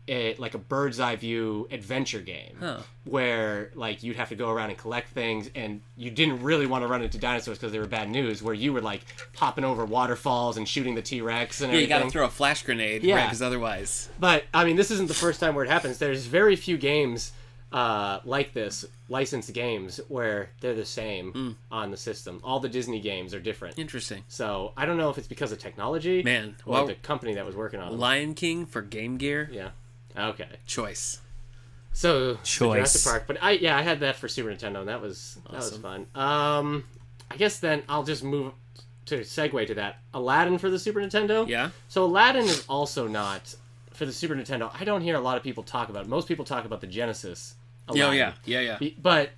like a bird's eye view adventure game where like you'd have to go around and collect things, and you didn't really want to run into dinosaurs because they were bad news, where you were like popping over waterfalls and shooting the T-Rex and everything. You gotta throw a flash grenade, right? Because otherwise. But I mean, this isn't the first time where it happens. There's very few games like this, licensed games, where they're the same on the system. All the Disney games are different. Interesting. So I don't know if it's because of technology or the company that was working on it. Lion King for Game Gear. Yeah. Okay. Choice. So Jurassic Park, but I had that for Super Nintendo, and that was fun. I guess then I'll just move to segue to that. Aladdin for the Super Nintendo. Yeah. So Aladdin is also not for the Super Nintendo. I don't hear a lot of people talk about it. Most people talk about the Genesis Aladdin. Yeah. But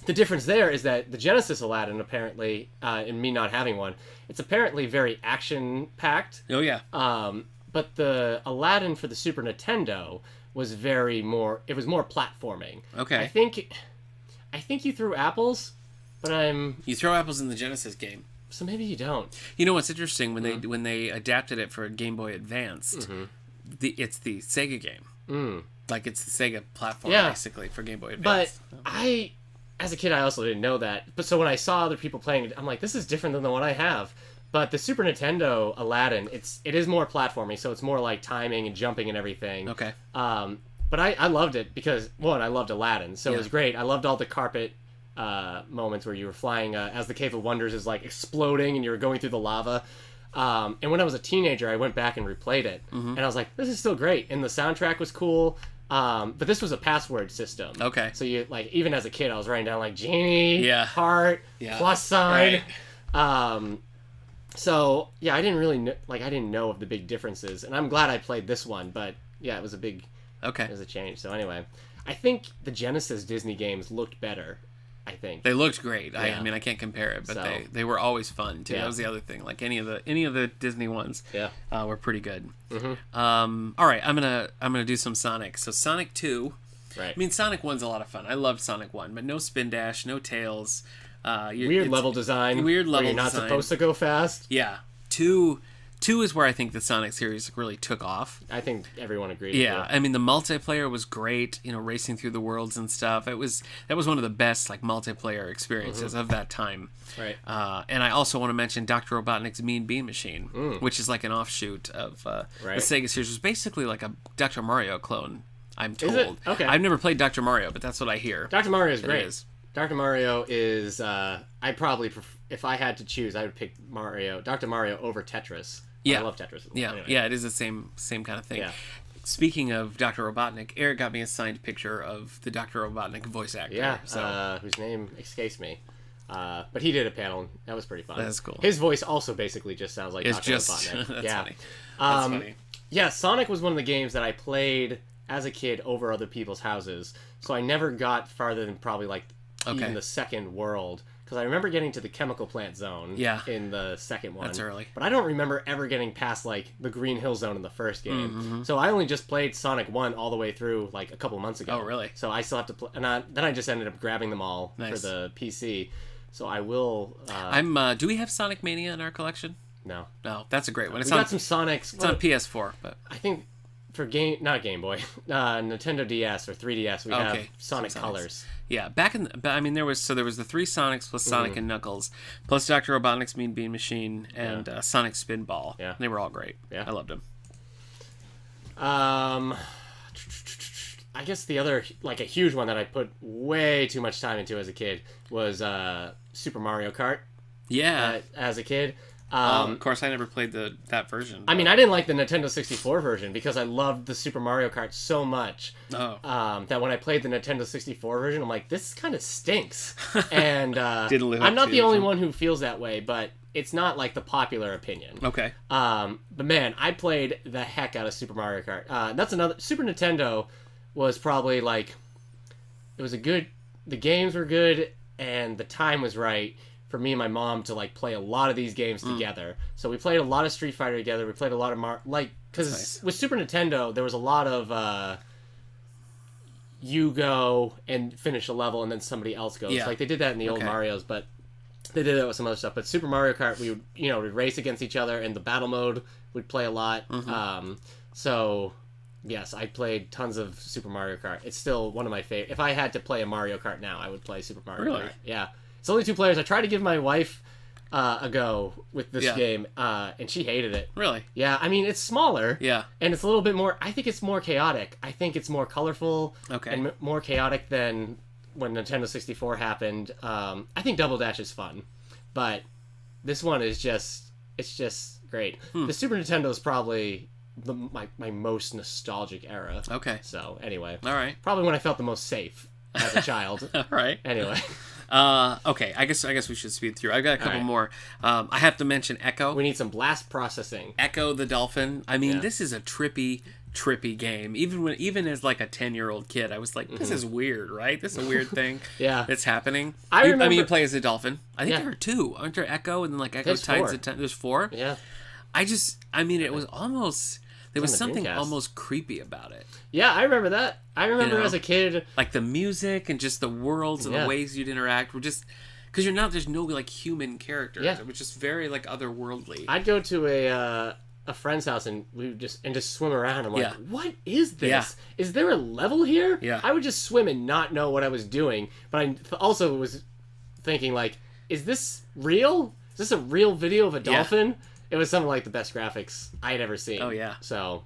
the difference there is that the Genesis Aladdin, apparently, and me not having one, it's apparently very action packed. Oh yeah. But the Aladdin for the Super Nintendo was more platforming. Okay. I think you threw apples, but You throw apples in the Genesis game. So maybe you don't. You know what's interesting when they adapted it for Game Boy Advanced, it's the Sega game. Like it's the Sega platform basically for Game Boy Advance. But as a kid, I also didn't know that. But so when I saw other people playing it, I'm like, this is different than the one I have. But the Super Nintendo Aladdin, it is more platforming, so it's more like timing and jumping and everything. Okay. But I loved it because, one, I loved Aladdin, so it was great. I loved all the carpet moments where you were flying as the Cave of Wonders is like exploding and you were going through the lava. And when I was a teenager, I went back and replayed it, and I was like, this is still great. And the soundtrack was cool. But this was a password system. Okay. So you like even as a kid, I was writing down like genie, heart, plus sign. Right. So yeah, I didn't really I didn't know of the big differences, and I'm glad I played this one. But yeah, it was it was a change. So anyway, I think the Genesis Disney games looked better. I think. They looked great. Yeah. I mean, I can't compare it, but So. they were always fun too. Yeah. That was the other thing. Like any of the Disney ones, Yeah. were pretty good. Mm-hmm. All right, I'm gonna do some Sonic. So Sonic 2. Right. I mean, Sonic 1's a lot of fun. I loved Sonic 1, but no spin dash, no tails. Weird level design. Weird level where you're not design. supposed to go fast. Yeah. 2 is where I think the Sonic series really took off. I think everyone agreed. Yeah, with I mean the multiplayer was great. You know, racing through the worlds and stuff. That was one of the best like multiplayer experiences of that time. Right. And I also want to mention Dr. Robotnik's Mean Bean Machine, which is like an offshoot of the Sega series. It was basically like a Dr. Mario clone. I'm told. Is it? Okay. I've never played Dr. Mario, but that's what I hear. Dr. Mario is It great. is. Dr. Mario is. I probably if I had to choose, I would pick Dr. Mario over Tetris. Yeah. I love Tetris. Yeah, Anyway. yeah, it is the same kind of thing. Yeah. Speaking of Dr. Robotnik, Eric got me a signed picture of the Dr. Robotnik voice actor. Yeah. So Whose name escapes me. But he did a panel. And that was pretty fun. That's cool. His voice also basically just sounds like it's Dr. just Robotnik. that's yeah. funny. That's funny. Yeah, Sonic was one of the games that I played as a kid over other people's houses. So I never got farther than probably like even the second world. Because I remember getting to the chemical plant zone in the second one. That's early. But I don't remember ever getting past like the Green Hill Zone in the first game. So I only just played Sonic 1 all the way through like a couple months ago. Oh, really? So I still have to play. And then I just ended up grabbing them all for the PC. So I will... do we have Sonic Mania in our collection? No. No, that's a great one. We got some Sonics. It's on PS4, but... I think for not Game Boy, Nintendo DS or 3DS, we have Sonic Colors. Yeah, there was the 3 Sonics plus Sonic and Knuckles, plus Dr. Robotnik's Mean Bean Machine and Sonic Spinball. Yeah. They were all great. Yeah. I loved them. I guess the other, like a huge one that I put way too much time into as a kid was Super Mario Kart. Yeah. As a kid. Of course, I never played that version. I mean, I didn't like the Nintendo 64 version because I loved the Super Mario Kart so much that when I played the Nintendo 64 version, I'm like, this kind of stinks. And Didn't live up I'm not to the only it. one who feels that way, but it's not like the popular opinion. Okay. But man, I played the heck out of Super Mario Kart. That's another... Super Nintendo was probably like... It was the games were good, and the time was right for me and my mom to like play a lot of these games together. So we played a lot of Street Fighter together. We played a lot of because with Super Nintendo there was a lot of you go and finish a level and then somebody else goes. Yeah. Like they did that in the old Marios, but they did that with some other stuff. But Super Mario Kart, we would we'd race against each other, and the battle mode we'd play a lot. So yes, I played tons of Super Mario Kart. It's still one of my favorite. If I had to play a Mario Kart now, I would play Super Mario Kart. Yeah. It's only 2 players. I tried to give my wife a go with this game, and she hated it. Really? Yeah, I mean, it's smaller. Yeah. And it's a little bit more... I think it's more chaotic. I think it's more colorful and more chaotic than when Nintendo 64 happened. I think Double Dash is fun, but this one is just... It's just great. The Super Nintendo is probably my most nostalgic era. Okay. So, anyway. All right. Probably when I felt the most safe as a child. All right. Anyway. Okay, I guess we should speed through. I've got a couple more. I have to mention Echo. We need some blast processing. Echo the Dolphin. I mean, this is a trippy game. Even as like a 10-year-old kid, I was like, this is weird, right? This is a weird thing that's happening. I mean, you play as a dolphin. I think there are 2. Aren't there Echo and then like Echo Tides? There's 4? Yeah. It was almost... There was something Dreamcast. Almost creepy about it. Yeah, I remember that. I remember as a kid, like the music and just the worlds and the ways you'd interact were just because there's no like human characters. Yeah. It was just very like otherworldly. I'd go to a friend's house and we would just swim around. I'm like, what is this? Yeah. Is there a level here? Yeah. I would just swim and not know what I was doing, but I also was thinking like, is this real? Is this a real video of a dolphin? It was something like the best graphics I had ever seen. Oh, yeah. So,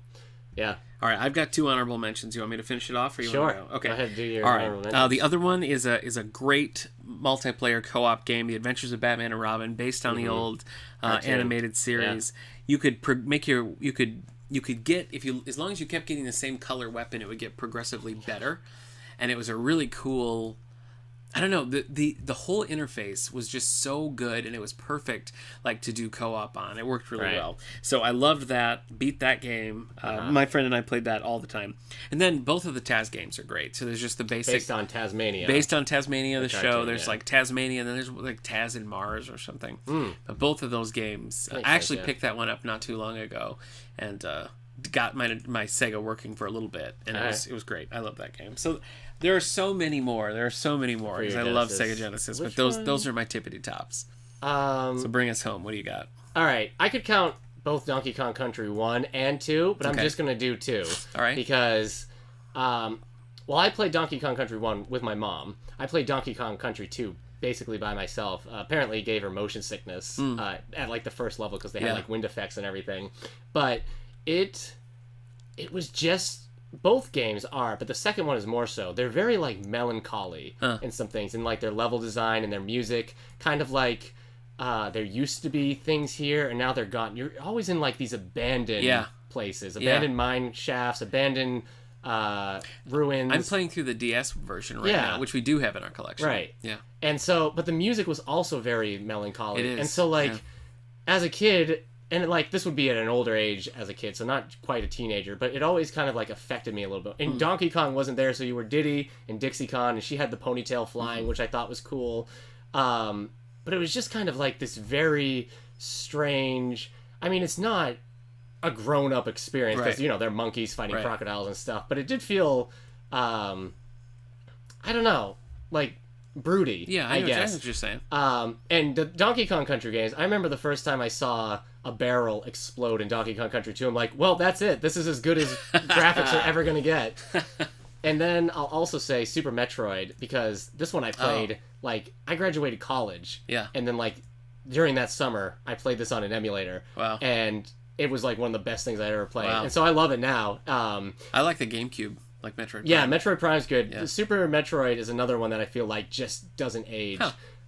yeah. All right, I've got 2 honorable mentions. You want me to finish it off, or you want to go? Okay. Go ahead, do your All honorable right. mentions. The other one is a great multiplayer co-op game, The Adventures of Batman and Robin, based on the old animated series. Yeah. You could you could get as long as you kept getting the same color weapon, it would get progressively better, and it was a really cool I don't know, the whole interface was just so good, and it was perfect, like, to do co-op on. It worked really well. So I loved that, beat that game. My friend and I played that all the time. And then both of the Taz games are great. So there's just the basic... Based on Tasmania, the show. cartoon, There's, like, Tasmania, and then there's, like, Taz in Mars or something. But both of those games... I actually picked that one up not too long ago, and got my Sega working for a little bit, and it was great. I love that game. So... There are so many more. Because I love Sega Genesis. But those are my tippity tops. So bring us home. What do you got? All right. I could count both Donkey Kong Country 1 and 2, but I'm just going to do 2. All right. Because, I played Donkey Kong Country 1 with my mom. I played Donkey Kong Country 2 basically by myself. Apparently it gave her motion sickness at, like, the first level because they had, like, wind effects and everything. But it was just... Both games are, but the second one is more so. They're very, like, melancholy in some things, and, like, their level design and their music, kind of like there used to be things here, and now they're gone. You're always in, like, these abandoned places, abandoned mine shafts, abandoned ruins. I'm playing through the DS version now, which we do have in our collection. Right. Yeah. And so, but the music was also very melancholy. It is. And so, like, as a kid... And, like, this would be at an older age as a kid, so not quite a teenager, but it always kind of, like, affected me a little bit. And Donkey Kong wasn't there, so you were Diddy and Dixie Kong, and she had the ponytail flying, which I thought was cool. But it was just kind of, like, this very strange... I mean, it's not a grown-up experience, because, you know, they're monkeys fighting crocodiles and stuff, but it did feel, I don't know, like... broody, I guess. What you're saying. And the Donkey Kong Country games, I remember the first time I saw a barrel explode in Donkey Kong Country 2, I'm like, well, that's it. This is as good as graphics are ever going to get. And then I'll also say Super Metroid, because this one I played, like, I graduated college. Yeah. And then, like, during that summer, I played this on an emulator. Wow. And it was, like, one of the best things I ever played. Wow. And so I love it now. I like the GameCube. Like Metroid Prime. Yeah, Metroid Prime's good. Yeah. Super Metroid is another one that I feel like just doesn't age.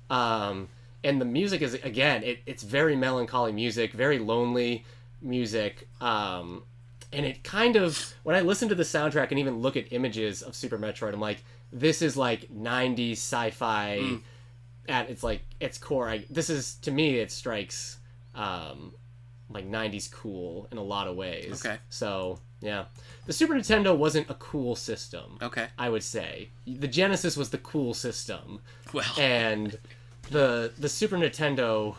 And the music is, again, it's very melancholy music, very lonely music. And it kind of, when I listen to the soundtrack and even look at images of Super Metroid, I'm like, this is like 90s sci-fi at its core. This is, to me, it strikes like 90s cool in a lot of ways. Okay. So, yeah. The Super Nintendo wasn't a cool system. Okay. I would say. The Genesis was the cool system. Well. And the Super Nintendo,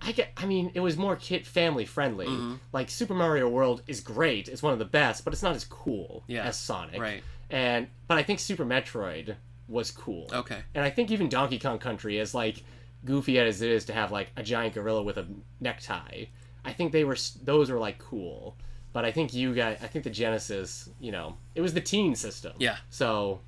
I mean, it was more family friendly. Mm-hmm. Like, Super Mario World is great. It's one of the best, but it's not as cool as Sonic. Right. But I think Super Metroid was cool. Okay. And I think even Donkey Kong Country, as, like, goofy as it is to have, like, a giant gorilla with a necktie, I think those were, like, cool. But I think I think the Genesis, you know, it was the teen system. Yeah. So,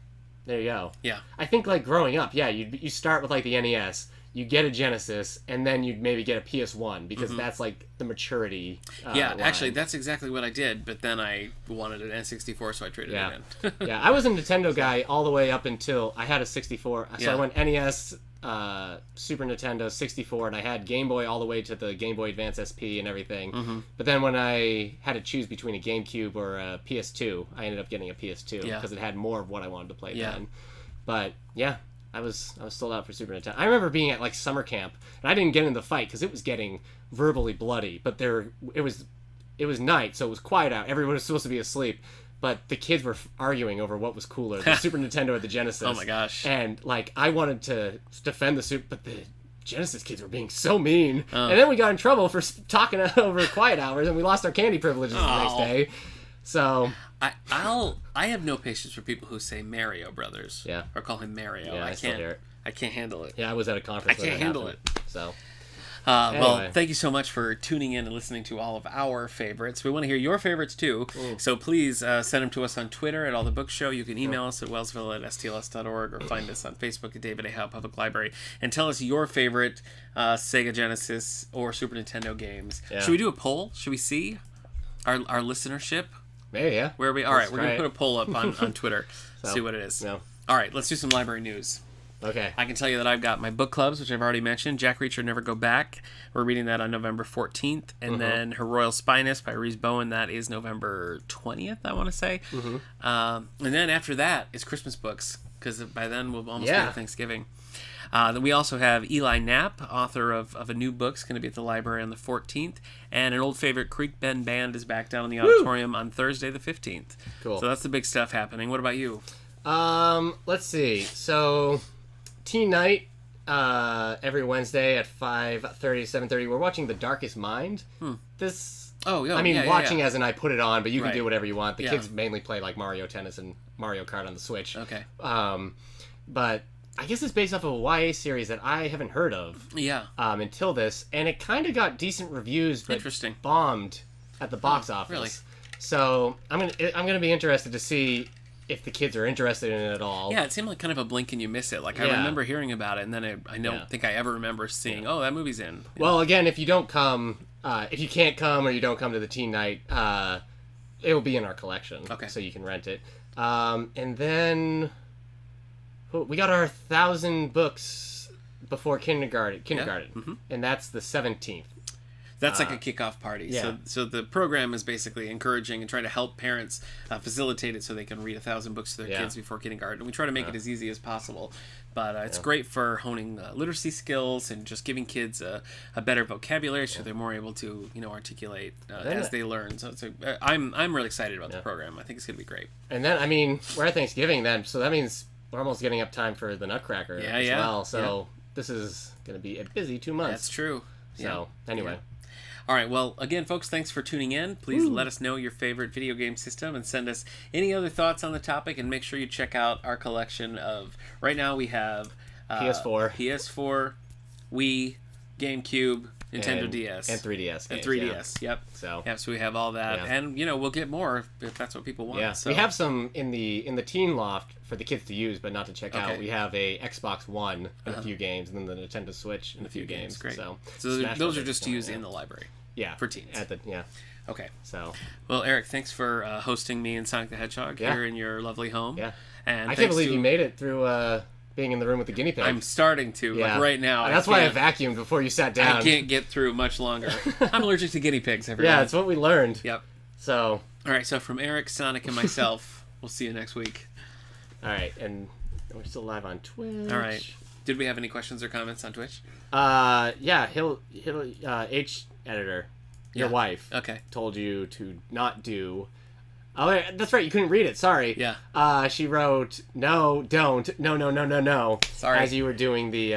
there you go. Yeah. I think, like, growing up, you start with, like, the NES, you get a Genesis, and then you'd maybe get a PS1, because that's, like, the maturity line. Actually, that's exactly what I did, but then I wanted an N64, so I traded it in. Yeah, I was a Nintendo guy all the way up until I had a 64. So I went NES, Super Nintendo, 64, and I had Game Boy all the way to the Game Boy Advance SP and everything. But then when I had to choose between a GameCube or a PS2, I ended up getting a PS2 because it had more of what I wanted to play then. But yeah, I was sold out for Super Nintendo. I remember being at, like, summer camp, and I didn't get in the fight because it was getting verbally bloody. But it was night, so it was quiet out. Everyone was supposed to be asleep. But the kids were arguing over what was cooler, the Super Nintendo or the Genesis. Oh my gosh. And, like, I wanted to defend the Super, but the Genesis kids were being so mean. And then we got in trouble for talking over quiet hours, and we lost our candy privileges the next day. So... I have no patience for people who say Mario Brothers. Yeah. Or call him Mario. Yeah, I still hear it. I can't handle it. Yeah, I was at a conference. I can't handle it. So... Well, Anyway. thank you so much for tuning in and listening to all of our favorites. We want to hear your favorites too, so please send them to us on Twitter at All the Book Show. You can email us at wellsville@stls.org or find us on Facebook at David A. Howe Public Library and tell us your favorite Sega Genesis or Super Nintendo games. Yeah. Should we do a poll? Should we see our listenership? Maybe, yeah. Where are we? All right, we're going to put a poll up on Twitter. See what it is. No. All right, let's do some library news. Okay. I can tell you that I've got my book clubs, which I've already mentioned. Jack Reacher Never Go Back. We're reading that on November 14th. And then Her Royal Spyness by Reese Bowen. That is November 20th, I want to say. And then after that is Christmas books. because by then we'll almost be at Thanksgiving. Then we also have Eli Knapp, author of a new book, going to be at the library on the 14th. And an old favorite, Creek Bend Band, is back down in the auditorium on Thursday the 15th. Cool. So that's the big stuff happening. What about you? Let's see. So, teen night every Wednesday at 5:30 to 7:30. We're watching The Darkest Mind. This... Oh, yeah. I mean, watching as in I put it on, but you can Right. do whatever you want. The kids mainly play like Mario Tennis and Mario Kart on the Switch. Okay. But I guess it's based off of a YA series that I haven't heard of. Yeah. Until this, and it kind of got decent reviews, but Interesting. bombed at the box office. Really? So I'm gonna be interested to see if the kids are interested in it at all. Yeah, it seemed like kind of a blink and you miss it. Like, I remember hearing about it, and then I don't think I ever remember seeing, oh, that movie's in. Well, again, if you don't come, if you can't come or you don't come to the teen night, it will be in our collection. Okay. So you can rent it. And then we got our 1,000 books before kindergarten, and that's the 17th. That's like a kickoff party. Yeah. So the program is basically encouraging and trying to help parents facilitate it so they can read 1,000 books to their kids before kindergarten. We try to make it as easy as possible, but it's great for honing literacy skills and just giving kids a better vocabulary so they're more able to articulate as they learn. So I'm really excited about the program. I think it's gonna be great. And then I mean we're at Thanksgiving then, so that means we're almost getting up time for the Nutcracker as well. So this is gonna be a busy 2 months. That's true. So anyway. All right, well, again, folks, thanks for tuning in. Please let us know your favorite video game system and send us any other thoughts on the topic, and make sure you check out our collection of... Right now we have... PS4, Wii, GameCube, Nintendo DS. And 3DS games, And 3DS, yep. So we have all that. Yeah. And, we'll get more if that's what people want. yeah, So. we have some in the teen loft for the kids to use, but not to check out. We have a Xbox One and a few games, and then the Nintendo Switch and a few games. Great. So those are just to use in the library. Yeah, for teens. Okay. So, well, Eric, thanks for hosting me and Sonic the Hedgehog here in your lovely home. Yeah. And I can't believe you made it through being in the room with the guinea pig. I'm starting to, like right now. That's why I vacuumed before you sat down. I can't get through much longer. I'm allergic to guinea pigs, everyone. Yeah, that's what we learned. Yep. So. All right, so from Eric, Sonic, and myself, we'll see you next week. All right, and we're still live on Twitch. All right. Did we have any questions or comments on Twitch? Yeah, H editor, your wife, told you to not do. Oh, wait, that's right. You couldn't read it. Sorry. Yeah. She wrote no, don't, no. Sorry. As you were doing the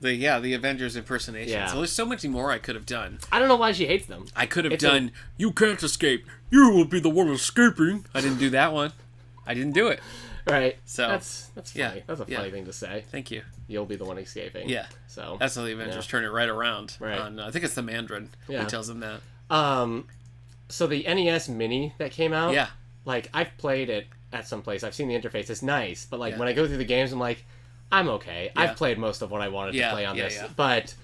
Avengers impersonation. Yeah. So there's so much more I could have done. I don't know why she hates them. I could have done. You can't escape. You will be the one escaping. I didn't do that one. I didn't do it. Right. So that's funny. Yeah. That's a funny thing to say. Thank you. You'll be the one escaping. Yeah. So that's how the Avengers turn it right around. Right. On, I think it's the Mandarin who tells them that. So the NES Mini that came out. Yeah. Like I've played it at some place. I've seen the interface. It's nice, but like when I go through the games, I'm like, I'm okay. Yeah. I've played most of what I wanted to play on this. Yeah. But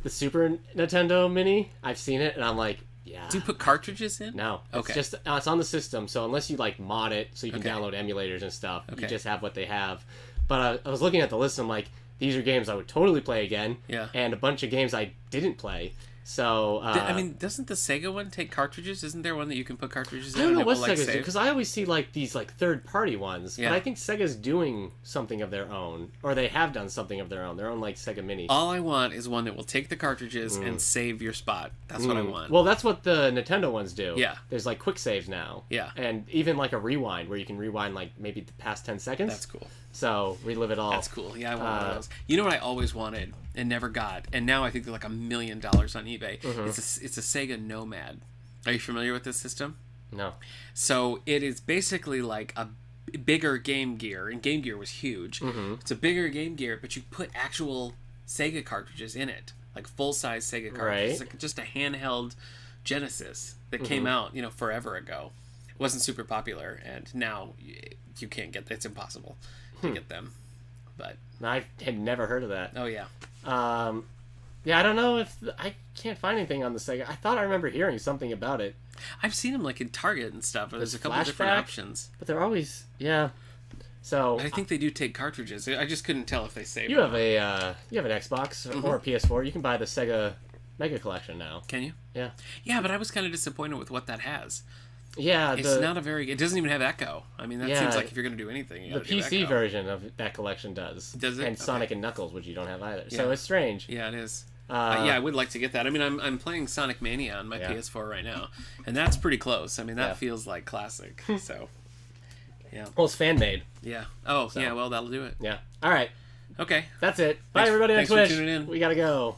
the Super Nintendo Mini, I've seen it, and I'm like, yeah. Do you put cartridges in? No. Okay. It's just it's on the system, so unless you like mod it so you can download emulators and stuff, you just have what they have. But I was looking at the list, and I'm like, these are games I would totally play again. Yeah. And a bunch of games I didn't play. So I mean, doesn't the Sega one take cartridges? Isn't there one that you can put cartridges in? I don't know what Sega's doing, because I always see like these like third-party ones, but I think Sega's doing something of their own, or they have done something of their own like Sega Mini. All I want is one that will take the cartridges and save your spot. That's what I want. Well, that's what the Nintendo ones do. Yeah. There's like quick saves now. Yeah. And even like a rewind where you can rewind like maybe the past 10 seconds. That's cool. So relive it all. That's cool. Yeah, I want one of those. You know what I always wanted and never got, and now I think they're like $1 million on eBay. It's a Sega Nomad. Are you familiar with this system? No. So it is basically like a bigger Game Gear, and Game Gear was huge. It's a bigger Game Gear, but you put actual Sega cartridges in it, like full-size Sega cartridges. Right. It's like just a handheld Genesis that came out, forever ago. It wasn't super popular, and now you can't get. It's impossible to get them. But I had never heard of that. Oh yeah. Yeah, I don't know if I can't find anything on the Sega. I thought I remember hearing something about it. I've seen them like in Target and stuff. There's a couple different options, but they're always So I think they do take cartridges. I just couldn't tell if they saved. You have an Xbox or a PS4. You can buy the Sega Mega Collection now. Can you? Yeah. Yeah, but I was kind of disappointed with what that has. Yeah, it's not a very. It doesn't even have Echo. I mean, that Yeah, seems like if you're gonna do anything, you the gotta do PC Echo. version of that collection does. Does it? And Okay. Sonic and Knuckles, which you don't have either. Yeah. So it's strange. Yeah, it is. Uh, Yeah, I would like to get that. I mean, I'm playing Sonic Mania on my Yeah. PS4 right now, and that's pretty close. I mean, that Yeah. feels like classic. So, yeah. Well, it's fan made. Yeah. Oh, yeah. Well, that'll do it. Yeah. All right. Okay. That's it. Bye, Thanks- everybody on thanks for Twitch. tuning in. We gotta go.